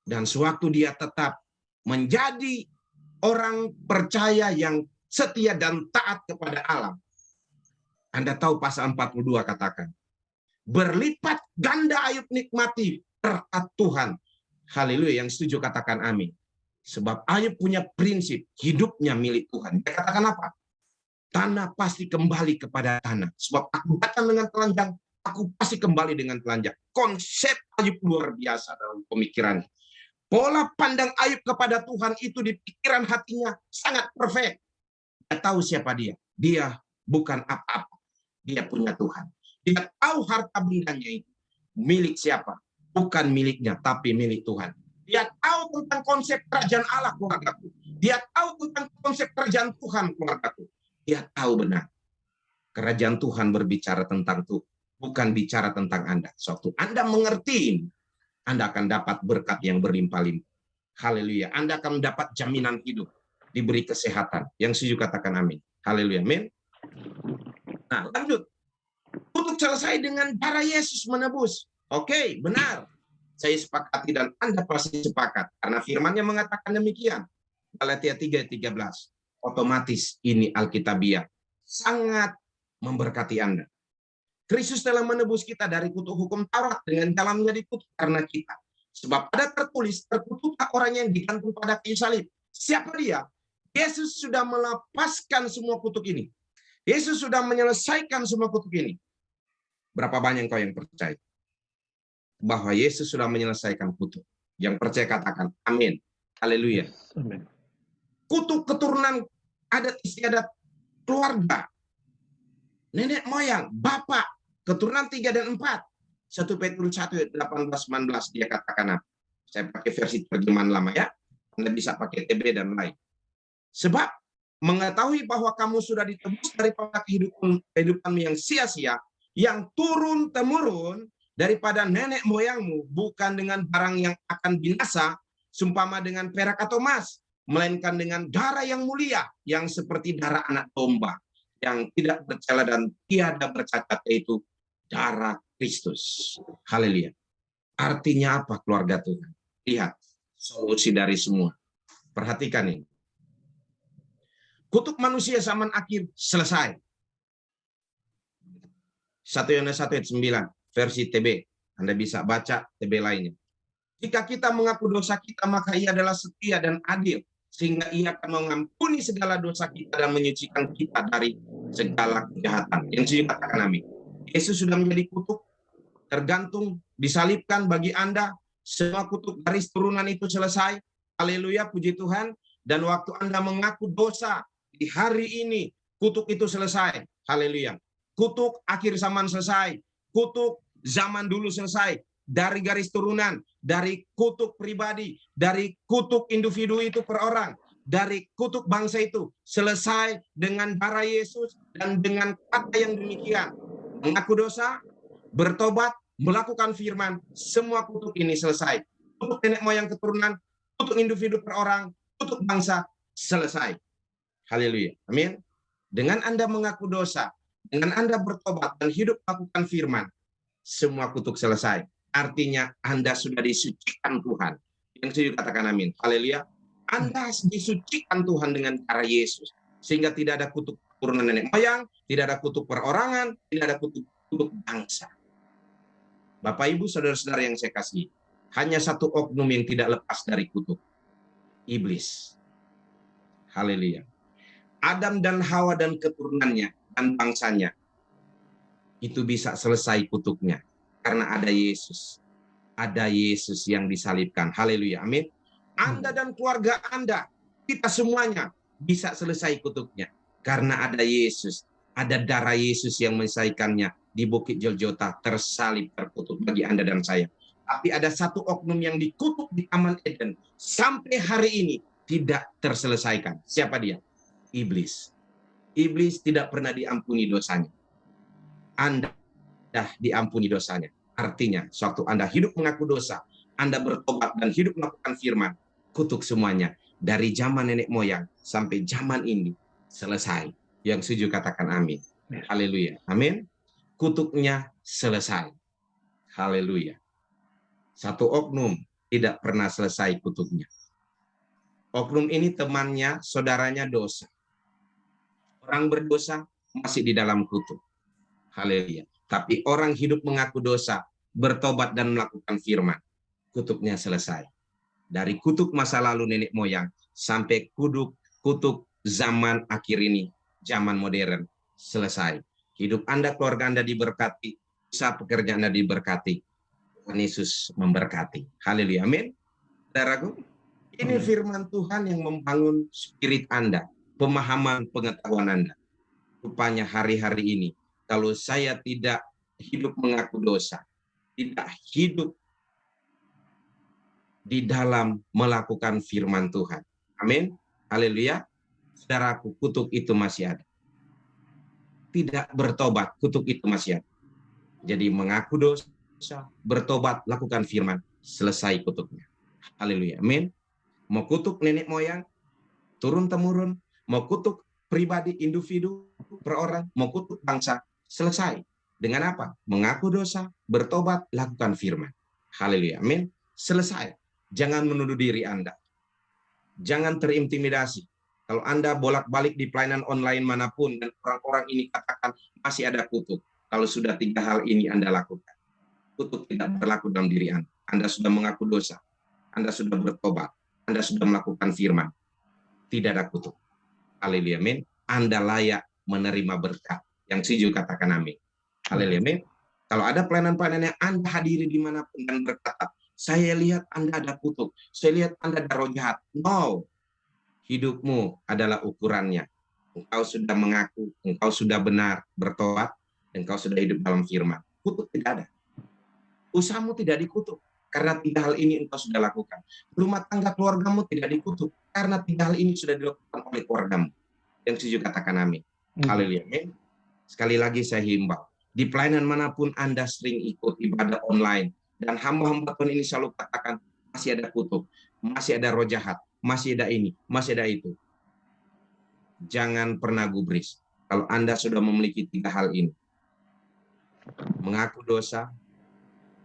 Dan sewaktu dia tetap menjadi orang percaya yang setia dan taat kepada Allah. Anda tahu pasal 42 katakan, berlipat ganda Ayub nikmati berkat Tuhan. Haleluya. Yang setuju katakan amin. Sebab Ayub punya prinsip, hidupnya milik Tuhan. Dia katakan apa? Tanah pasti kembali kepada tanah. Sebab aku datang dengan telanjang, aku pasti kembali dengan telanjang. Konsep Ayub luar biasa dalam pemikirannya. Pola pandang Ayub kepada Tuhan itu di pikiran hatinya sangat perfect. Dia tahu siapa dia. Dia bukan apa-apa. Dia punya Tuhan. Dia tahu harta bendanya itu milik siapa. Bukan miliknya, tapi milik Tuhan. Dia tahu tentang konsep kerajaan Allah, keluargaku. Dia tahu tentang konsep kerajaan Tuhan, keluargaku. Dia tahu benar. Kerajaan Tuhan berbicara tentang Tuhan, bukan bicara tentang Anda. Suatu Anda mengerti, Anda akan dapat berkat yang berlimpah-limpah. Haleluya. Anda akan mendapat jaminan hidup, diberi kesehatan. Yang setuju katakan amin. Haleluya. Amin. Nah, lanjut. Untuk selesai dengan darah Yesus menebus. Oke, benar. Saya sepakati dan Anda pasti sepakat. Karena firman-Nya mengatakan demikian. Galatia 3:13. Otomatis ini Alkitabiah. Sangat memberkati Anda. Kristus telah menebus kita dari kutuk hukum Taurat dengan jalannya dikutuk karena kita. Sebab ada tertulis, terkutuklah orang yang digantung pada kayu salib. Siapa dia? Yesus sudah melepaskan semua kutuk ini. Yesus sudah menyelesaikan semua kutuk ini. Berapa banyak kau yang percaya bahwa Yesus sudah menyelesaikan kutuk? Yang percaya katakan amin. Haleluya. Amin. Kutuk keturunan adat istiadat keluarga, nenek moyang, bapak, keturunan 3 dan 4. 1 Petrus 1 ayat 18-19 dia katakan apa? Saya pakai versi terjemahan lama ya. Anda bisa pakai TB dan lain. Sebab mengetahui bahwa kamu sudah ditebus daripada kehidupanmu yang sia-sia, yang turun-temurun daripada nenek moyangmu, bukan dengan barang yang akan binasa, sumpama dengan perak atau emas, melainkan dengan darah yang mulia, yang seperti darah anak domba, yang tidak bercela dan tiada bercacat, yaitu darah Kristus. Haleluya. Artinya apa, keluarga Tuhan? Lihat, solusi dari semua. Perhatikan ini. Kutuk manusia zaman akhir selesai. 1 Yohanes 1 ayat 9, versi TB. Anda bisa baca TB lainnya. Jika kita mengaku dosa kita, maka Ia adalah setia dan adil, sehingga Ia akan mengampuni segala dosa kita dan menyucikan kita dari segala kejahatan. Yang saya katakan amin. Yesus sudah menjadi kutuk, tergantung, disalibkan bagi Anda. Semua kutuk garis turunan itu selesai. Haleluya, puji Tuhan. Dan waktu Anda mengaku dosa, di hari ini, kutuk itu selesai. Haleluya. Kutuk akhir zaman selesai. Kutuk zaman dulu selesai. Dari garis turunan, dari kutuk pribadi, dari kutuk individu itu per orang, dari kutuk bangsa itu, selesai dengan darah Yesus dan dengan kata yang demikian. Mengaku dosa, bertobat, melakukan firman, semua kutuk ini selesai. Kutuk nenek moyang keturunan, kutuk individu per orang, kutuk bangsa, selesai. Haleluya. Amin. Dengan Anda mengaku dosa, dengan Anda bertobat dan hidup melakukan firman, semua kutuk selesai. Artinya Anda sudah disucikan Tuhan. Yang saya katakan amin. Haleluya. Anda disucikan Tuhan dengan cara Yesus. Sehingga tidak ada kutuk keturunan nenek moyang, tidak ada kutuk perorangan, tidak ada kutuk bangsa. Bapak, Ibu, saudara-saudara yang saya kasih, hanya satu oknum yang tidak lepas dari kutuk. Iblis. Haleluya. Adam dan Hawa dan keturunannya dan bangsanya itu bisa selesai kutuknya karena ada Yesus. Ada Yesus yang disalibkan. Haleluya. Amin. Anda dan keluarga Anda, kita semuanya bisa selesai kutuknya karena ada Yesus. Ada darah Yesus yang menyelesaikannya di Bukit Golgota, tersalib, terkutuk bagi Anda dan saya. Tapi ada satu oknum yang dikutuk di Taman Eden sampai hari ini tidak terselesaikan. Siapa dia? Iblis. Iblis tidak pernah diampuni dosanya. Anda dah diampuni dosanya. Artinya, suatu Anda hidup mengaku dosa, Anda bertobat dan hidup melakukan firman, kutuk semuanya. Dari zaman nenek moyang sampai zaman ini selesai. Yang setuju katakan amin. Haleluya. Amin. Kutuknya selesai. Haleluya. Satu oknum tidak pernah selesai kutuknya. Oknum ini temannya, saudaranya dosa. Orang berdosa masih di dalam kutuk. Haleluya. Tapi orang hidup mengaku dosa, bertobat dan melakukan firman, kutuknya selesai. Dari kutuk masa lalu nenek moyang sampai kutuk zaman akhir ini, zaman modern, selesai. Hidup Anda, keluarga Anda diberkati, usaha pekerjaan Anda diberkati. Tuhan Yesus memberkati. Haleluya. Amin. Saudaraku, ini firman Tuhan yang membangun spirit Anda, pemahaman pengetahuan Anda. Rupanya hari-hari ini, kalau saya tidak hidup mengaku dosa, tidak hidup di dalam melakukan firman Tuhan. Amin. Haleluya. Saudaraku, kutuk itu masih ada. Tidak bertobat, kutuk itu masih ada. Jadi mengaku dosa, bertobat, lakukan firman, selesai kutuknya. Haleluya. Amin. Mau kutuk nenek moyang, turun-temurun, mau kutuk pribadi, individu, per orang, mau kutuk bangsa, selesai. Dengan apa? Mengaku dosa, bertobat, lakukan firman. Haleluya. Amin. Selesai. Jangan menuduh diri Anda. Jangan terintimidasi. Kalau Anda bolak-balik di pelayanan online manapun dan orang-orang ini katakan masih ada kutuk. Kalau sudah 3 hal ini Anda lakukan, kutuk tidak berlaku dalam diri Anda. Anda sudah mengaku dosa. Anda sudah bertobat. Anda sudah melakukan firman. Tidak ada kutuk. Haleluya. Amin. Anda layak menerima berkat. Yang setuju katakan amin. Haleluya. Amin. Kalau ada pelayanan-pelayanan yang Anda hadiri dimanapun dan berkata, saya lihat Anda ada kutuk. Saya lihat Anda ada roh jahat. No. Hidupmu adalah ukurannya. Engkau sudah mengaku, engkau sudah benar bertobat, engkau sudah hidup dalam firman. Kutuk tidak ada. Usahamu tidak dikutuk. karena 3 hal ini engkau sudah lakukan. Rumah tangga keluargamu tidak dikutuk, karena 3 hal ini sudah dilakukan oleh keluargamu. Yang setuju katakan amin. Haleluya. Amin. Sekali lagi saya himbau, di pelayanan manapun Anda sering ikut ibadah online, dan hamba-hamba Tuhan ini selalu katakan, masih ada kutuk, masih ada roh jahat, masih ada ini, masih ada itu. Jangan pernah gubris. Kalau Anda sudah memiliki 3 hal ini, mengaku dosa,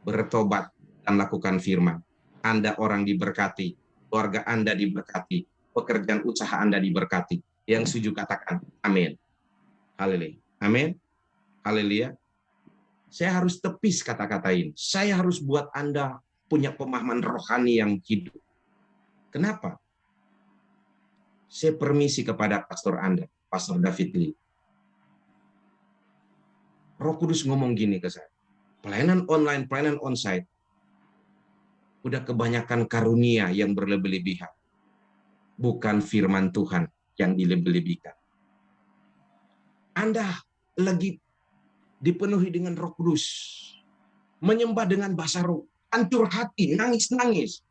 bertobat, dan lakukan firman, Anda orang diberkati, keluarga Anda diberkati, pekerjaan usaha Anda diberkati. Yang setuju katakan amin. Haleluya. Amin. Haleluya. Saya harus tepis kata-katain. Saya harus buat Anda punya pemahaman rohani yang hidup. Kenapa? Saya permisi kepada pastor Anda, Pastor David Lee. Roh Kudus ngomong gini ke saya. Pelayanan online, pelayanan onsite, udah kebanyakan karunia yang berlebih-lebihan. Bukan firman Tuhan yang dilebih-lebihkan. Anda lagi dipenuhi dengan Roh Kudus, menyembah dengan bahasa roh, hancur hati, nangis-nangis.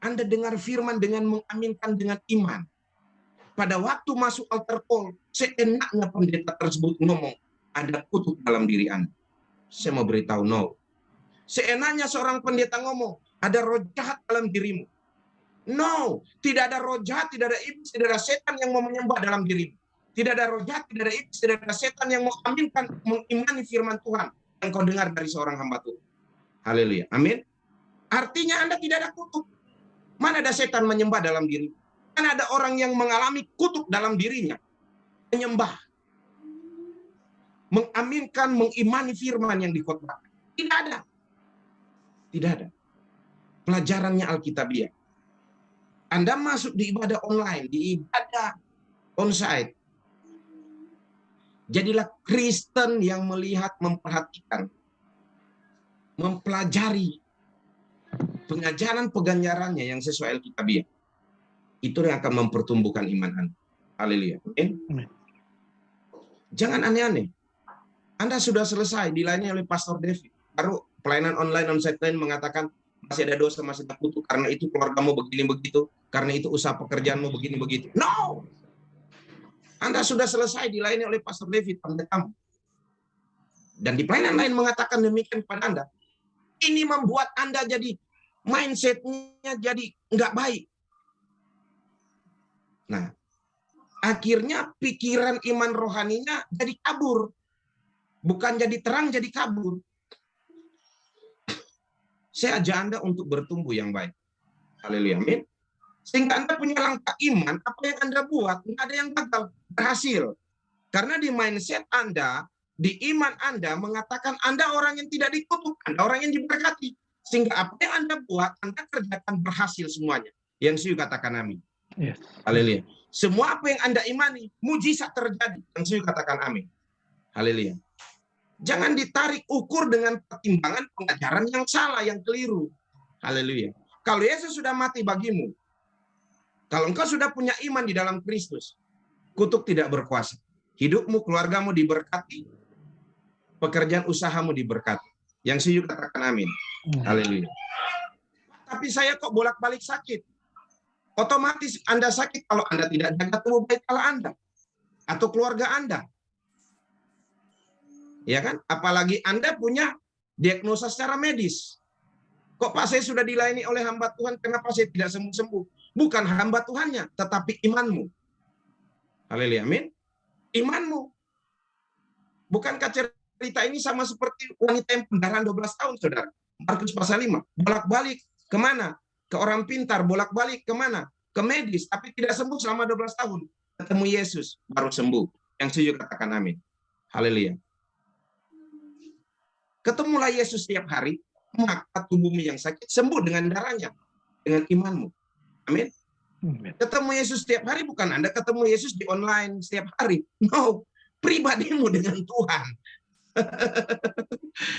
Anda dengar firman dengan mengaminkan dengan iman. Pada waktu masuk altar call, seenaknya pendeta tersebut ngomong, ada kutuk dalam diri Anda. Saya mau beritahu, no. Seenaknya seorang pendeta ngomong, ada roh jahat dalam dirimu. No, tidak ada roh jahat, tidak ada iblis, tidak ada setan yang mau menyembah dalam dirimu. Tidak ada roh jahat, tidak ada iblis, tidak ada setan yang mau aminkan, mengimani firman Tuhan yang kau dengar dari seorang hamba Tuhan. Haleluya. Amin. Artinya Anda tidak ada kutuk. Mana ada setan menyembah dalam diri? Kan ada orang yang mengalami kutuk dalam dirinya. Menyembah. Mengaminkan, mengimani firman yang dikhotbahkan. Tidak ada. Tidak ada. Pelajarannya Alkitabiah. Anda masuk di ibadah online, di ibadah onsite. Jadilah Kristen yang melihat, memperhatikan, mempelajari pengajaran-pengajarannya yang sesuai Alkitabiah. Itu yang akan mempertumbuhkan iman Anda. Haleluya. Amin. Jangan aneh-aneh. Anda sudah selesai dilayani oleh Pastor David. Baru pelayanan online onsite lain mengatakan masih ada dosa, masih ada kutuk, karena itu keluargamu begini begitu, karena itu usaha pekerjaanmu begini begitu. No. Anda sudah selesai dilayani oleh Pastor David, pendetamu. Dan di pelayanan lain mengatakan demikian kepada Anda. Ini membuat Anda jadi mindset-nya jadi nggak baik. Nah, akhirnya pikiran iman rohaninya jadi kabur. Bukan jadi terang, jadi kabur. Saya ajak Anda untuk bertumbuh yang baik. Haleluya, amin. Sehingga Anda punya langkah iman, apa yang Anda buat, nggak ada yang gagal, berhasil. Karena di mindset Anda, di iman Anda mengatakan Anda orang yang tidak dikutuk, Anda orang yang diberkati. Sehingga apa yang Anda buat, Anda kerjakan berhasil semuanya. Yang setuju katakan amin. Yes. Haleluya. Semua apa yang Anda imani, mujizat terjadi. Yang setuju katakan amin. Haleluya. Jangan ditarik ukur dengan pertimbangan pengajaran yang salah, yang keliru. Haleluya. Kalau Yesus sudah mati bagimu, kalau engkau sudah punya iman di dalam Kristus, kutuk tidak berkuasa. Hidupmu, keluargamu diberkati, pekerjaan usahamu diberkati. Yang setuju katakan amin. Haleluya. Tapi saya kok bolak-balik sakit. Otomatis Anda sakit kalau Anda tidak jaga tubuh baik Allah Anda atau keluarga Anda. Ya kan? Apalagi Anda punya diagnosa secara medis. Kok Pak saya sudah dilayani oleh hamba Tuhan, kenapa saya tidak sembuh-sembuh? Bukan hamba Tuhannya, tetapi imanmu. Haleluya, amin. Imanmu. Bukankah cerita ini sama seperti wanita yang pendarahan 12 tahun, saudara? Markus pasal 5. Bolak-balik kemana? Ke orang pintar, bolak-balik kemana? Ke medis, tapi tidak sembuh selama 12 tahun. Ketemu Yesus, baru sembuh. Yang setuju katakan amin. Haleluya. Ketemulah Yesus setiap hari, maka tubuhmu yang sakit sembuh dengan darahnya, dengan imanmu. Amin. Ketemu Yesus setiap hari, bukan Anda ketemu Yesus di online setiap hari. No, pribadimu dengan Tuhan.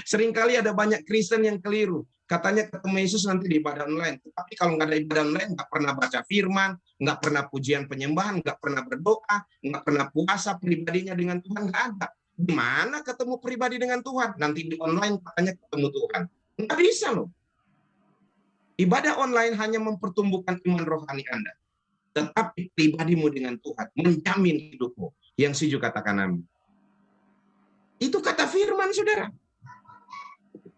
Seringkali ada banyak Kristen yang keliru. Katanya ketemu Yesus nanti di ibadah online. Tapi kalau nggak ada ibadah online, nggak pernah baca firman, nggak pernah pujian penyembahan, nggak pernah berdoa, nggak pernah puasa pribadinya dengan Tuhan, nggak ada. Di mana ketemu pribadi dengan Tuhan? Nanti di online katanya ketemu Tuhan. Nggak bisa loh. Ibadah online hanya mempertumbuhkan iman rohani Anda. Tetapi pribadimu dengan Tuhan menjamin hidupmu. Yang setuju katakan amin. Itu kata firman, saudara.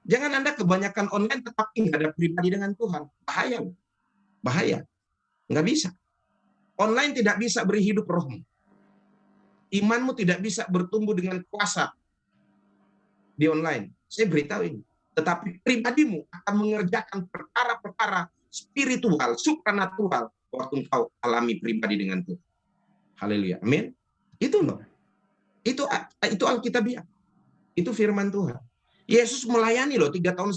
Jangan Anda kebanyakan online tetapi nggak ada pribadi dengan Tuhan. Bahaya. Bahaya. Nggak bisa. Online tidak bisa beri hidup rohmu. Imanmu tidak bisa bertumbuh dengan kuasa di online. Saya beritahu ini. Tetapi pribadimu akan mengerjakan perkara-perkara spiritual, supranatural waktu engkau alami pribadi dengan Tuhan. Haleluya. Amin. Itu loh. Itu Alkitabiah. Itu firman Tuhan. Yesus melayani loh 3,5 tahun,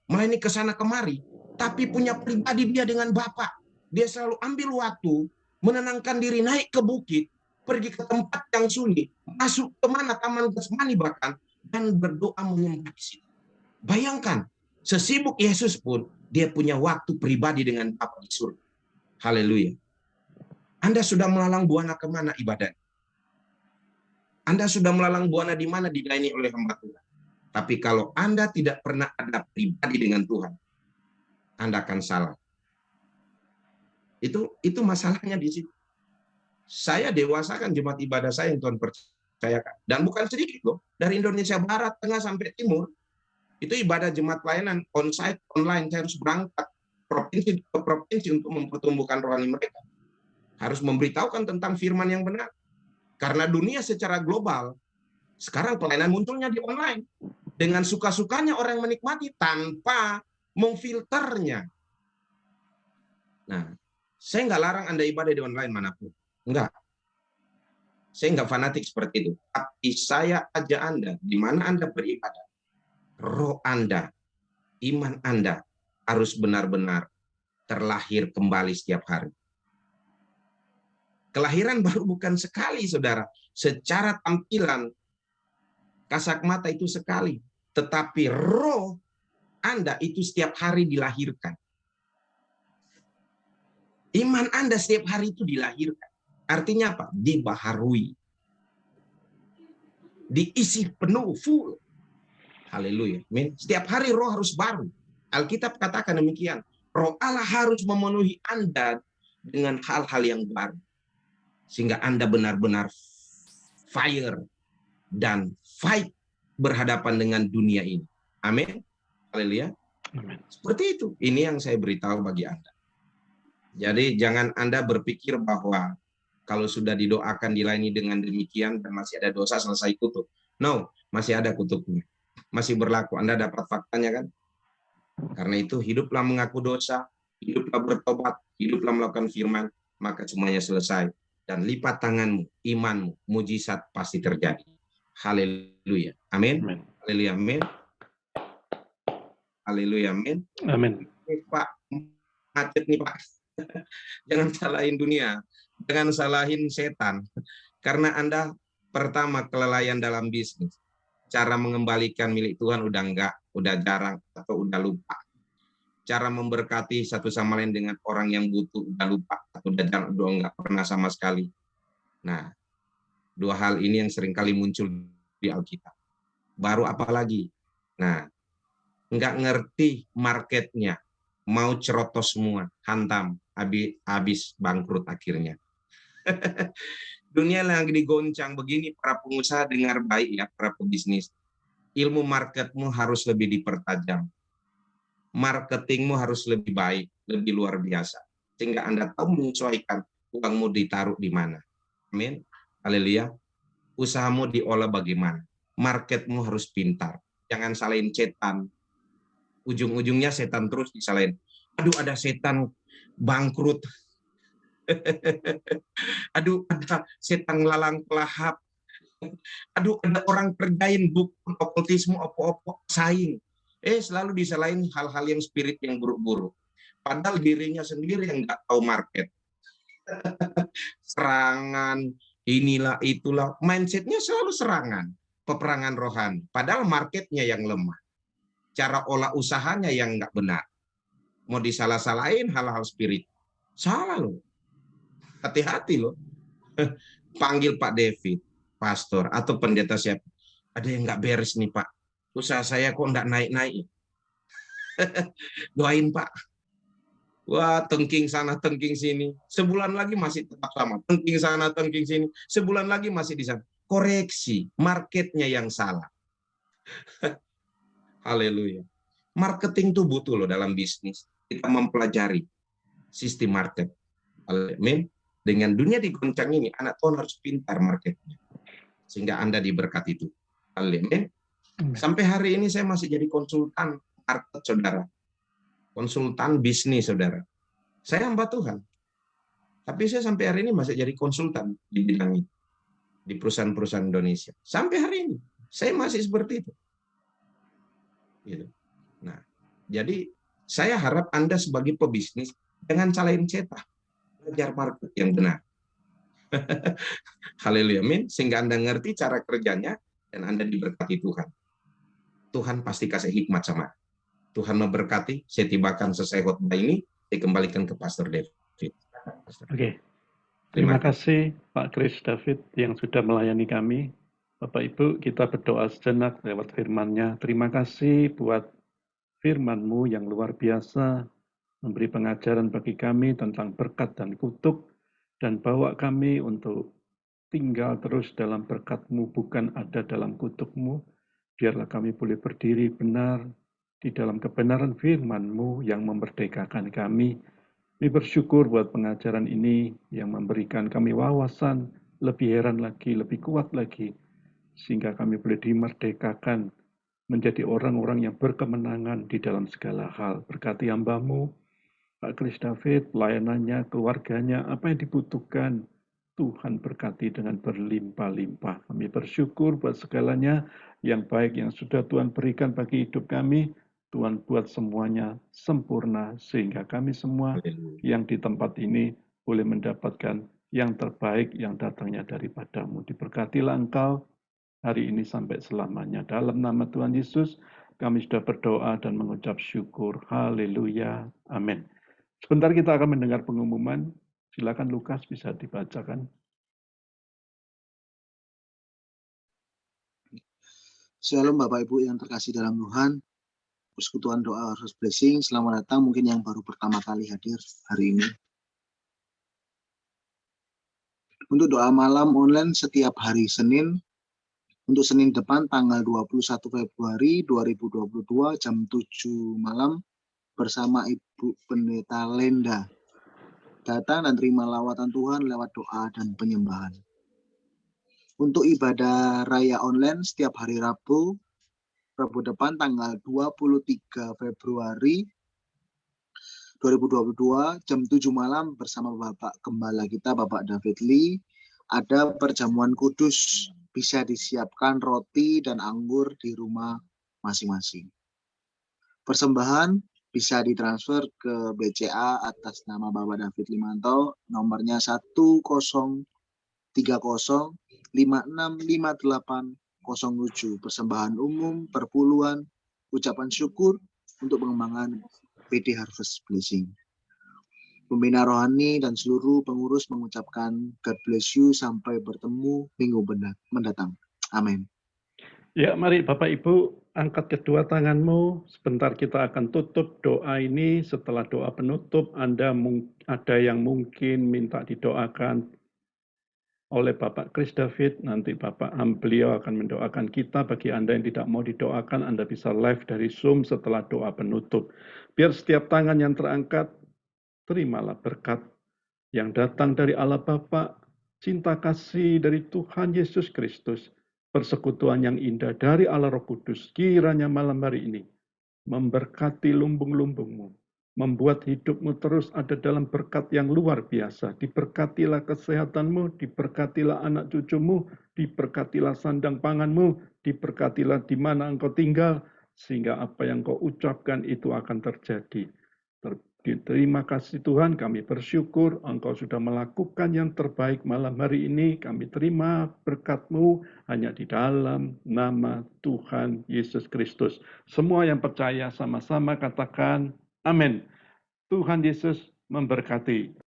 melayani ke sana kemari, tapi punya pribadi dia dengan Bapa. Dia selalu ambil waktu, menenangkan diri, naik ke bukit, pergi ke tempat yang sunyi, masuk ke mana taman Getsemani bahkan, dan berdoa menyembah di situ. Bayangkan, sesibuk Yesus pun dia punya waktu pribadi dengan Bapa di surga. Haleluya. Anda sudah melalang buana kemana ibadah? Anda sudah melalang buana di mana dilayani oleh hamba Tuhan. Tapi kalau Anda tidak pernah ada pribadi dengan Tuhan, Anda akan salah. Itu masalahnya di situ. Saya dewasakan jemaat ibadah saya yang Tuhan percayakan. Dan bukan sedikit loh. Dari Indonesia Barat, Tengah, sampai Timur. Itu ibadah jemaat pelayanan onsite, online. Saya harus berangkat provinsi ke provinsi untuk mempertumbuhkan rohani mereka. Harus memberitahukan tentang firman yang benar. Karena dunia secara global, sekarang pelayanan munculnya di online. Dengan suka-sukanya orang menikmati tanpa memfilternya. Nah, saya nggak larang Anda ibadah di online manapun. Enggak. Saya nggak fanatik seperti itu. Tapi saya ajak Anda, di mana Anda beribadah, roh Anda, iman Anda harus benar-benar terlahir kembali setiap hari. Kelahiran baru bukan sekali, saudara. Secara tampilan, kasat mata itu sekali. Tetapi roh Anda itu setiap hari dilahirkan. Iman Anda setiap hari itu dilahirkan. Artinya apa? Dibaharui. Diisi penuh, full. Haleluya. Amin. Setiap hari roh harus baru. Alkitab katakan demikian. Roh Allah harus memenuhi Anda dengan hal-hal yang baru. Sehingga Anda benar-benar fire dan fight berhadapan dengan dunia ini. Amin. Haleluya. Amin. Seperti itu. Ini yang saya beritahu bagi Anda. Jadi jangan Anda berpikir bahwa kalau sudah didoakan dilayani dengan demikian dan masih ada dosa selesai kutuk. No, masih ada kutuknya. Masih berlaku. Anda dapat faktanya kan? Karena itu hiduplah mengaku dosa, hiduplah bertobat, hiduplah melakukan firman, maka semuanya selesai. Dan lipat tanganmu, imanmu, mujizat pasti terjadi. Haleluya. Amin. Amin. Haleluya. Amin. Haleluya. Amin. Amin. Pak, macet nih Pak. Jangan salahin dunia. Jangan salahin setan. Karena Anda pertama kelalaian dalam bisnis. Cara mengembalikan milik Tuhan udah enggak, udah jarang, atau udah lupa. Cara memberkati satu sama lain dengan orang yang butuh udah lupa, atau udah jarang, udah enggak pernah sama sekali. Nah, dua hal ini yang seringkali muncul di Alkitab. Baru apa lagi? Nah, enggak ngerti marketnya. Mau cerotos semua, hantam, habis bangkrut akhirnya. Dunia lagi digoncang begini, para pengusaha dengar baik ya, para pebisnis. Ilmu marketmu harus lebih dipertajam. Marketingmu harus lebih baik, lebih luar biasa. Sehingga Anda tahu menyesuaikan uangmu ditaruh di mana. Amin. Haleluya. Usahamu diolah bagaimana. Marketmu harus pintar. Jangan salahin setan. Ujung-ujungnya setan terus disalahin. Aduh, ada setan bangkrut. Aduh, ada setan lalang pelahap. Aduh, ada orang kerjain dukun, okultisme, opo-opo, saing. Selalu disalahin hal-hal yang spirit yang buruk-buruk. Padahal dirinya sendiri yang nggak tahu market. Serangan, inilah, itulah. Mindsetnya selalu serangan. Peperangan rohani. Padahal marketnya yang lemah. Cara olah usahanya yang nggak benar. Mau disalah-salahin hal-hal spirit. Salah loh. Hati-hati loh. Panggil Pak David, pastor, atau pendeta siapa. Ada yang nggak beres nih Pak. Usaha saya kok nggak naik-naik. Doain Pak. Wah, tengking sana, tengking sini. Sebulan lagi masih tetap sama. Tengking sana, tengking sini. Sebulan lagi masih di sana. Koreksi, marketnya yang salah. Haleluya. Marketing itu butuh loh dalam bisnis. Kita mempelajari sistem market. Amin. Dengan dunia digoncang ini, anak Tuhan harus pintar marketnya. Sehingga Anda diberkati itu. Amin. Sampai hari ini saya masih jadi konsultan market, saudara. Konsultan bisnis, saudara. Saya hamba Tuhan. Tapi saya sampai hari ini masih jadi konsultan di bidang ini. Di perusahaan-perusahaan Indonesia. Sampai hari ini. Saya masih seperti itu. Gitu. Nah, jadi saya harap Anda sebagai pebisnis, jangan salahin cetak. Belajar market yang benar. Haleluya, amin. Sehingga Anda ngerti cara kerjanya, dan Anda diberkati Tuhan. Tuhan pasti kasih hikmat sama. Tuhan memberkati, saya tibakan selesai khotbah ini, saya kembalikan ke Pastor David. Oke, terima kasih Pak Chris David yang sudah melayani kami. Bapak Ibu, kita berdoa sejenak lewat firman-Nya. Terima kasih buat firman-Mu yang luar biasa, memberi pengajaran bagi kami tentang berkat dan kutuk, dan bawa kami untuk tinggal terus dalam berkat-Mu, bukan ada dalam kutuk-Mu. Biarlah kami boleh berdiri benar di dalam kebenaran firman-Mu yang memerdekakan kami. Kami bersyukur buat pengajaran ini yang memberikan kami wawasan, lebih heran lagi, lebih kuat lagi, sehingga kami boleh dimerdekakan menjadi orang-orang yang berkemenangan di dalam segala hal. Berkati hamba-Mu, Pak Chris David, pelayanannya, keluarganya, apa yang dibutuhkan, Tuhan berkati dengan berlimpah-limpah. Kami bersyukur buat segalanya yang baik yang sudah Tuhan berikan bagi hidup kami. Tuhan buat semuanya sempurna sehingga kami semua yang di tempat ini boleh mendapatkan yang terbaik yang datangnya daripada-Mu. Diberkatilah Engkau hari ini sampai selamanya. Dalam nama Tuhan Yesus, kami sudah berdoa dan mengucap syukur. Haleluya. Amin. Sebentar kita akan mendengar pengumuman. Silakan Lukas bisa dibacakan. Shalom Bapak Ibu yang terkasih dalam Tuhan. Persekutuan doa Harvest Blessing. Selamat datang mungkin yang baru pertama kali hadir hari ini. Untuk doa malam online setiap hari Senin. Untuk Senin depan tanggal 21 Februari 2022 jam 7 malam bersama Ibu Pendeta Lenda. Datang dan terima lawatan Tuhan lewat doa dan penyembahan. Untuk ibadah raya online setiap hari Rabu depan tanggal 23 Februari 2022 jam 7 malam bersama Bapak Gembala kita Bapak David Lee. Ada perjamuan kudus, bisa disiapkan roti dan anggur di rumah masing-masing. Persembahan bisa ditransfer ke BCA atas nama Bapak David Limanto, nomornya 1030565807. Persembahan umum, perpuluhan, ucapan syukur untuk pengembangan PD Harvest Blessing. Pembina rohani dan seluruh pengurus mengucapkan God bless you sampai bertemu minggu mendatang. Amin. Ya, mari Bapak Ibu angkat kedua tanganmu. Sebentar kita akan tutup doa ini. Setelah doa penutup, ada yang mungkin minta didoakan oleh Bapak Chris David. Nanti beliau akan mendoakan kita. Bagi Anda yang tidak mau didoakan, Anda bisa live dari Zoom setelah doa penutup. Biar setiap tangan yang terangkat, terimalah berkat yang datang dari Allah Bapa, cinta kasih dari Tuhan Yesus Kristus, persekutuan yang indah dari Allah Roh Kudus, kiranya malam hari ini memberkati lumbung-lumbungmu, membuat hidupmu terus ada dalam berkat yang luar biasa. Diberkatilah kesehatanmu, diberkatilah anak cucumu, diberkatilah sandang panganmu, diberkatilah di mana engkau tinggal, sehingga apa yang kau ucapkan itu akan terjadi. Terima kasih Tuhan, kami bersyukur Engkau sudah melakukan yang terbaik malam hari ini. Kami terima berkat-Mu hanya di dalam nama Tuhan Yesus Kristus. Semua yang percaya sama-sama katakan amin. Tuhan Yesus memberkati.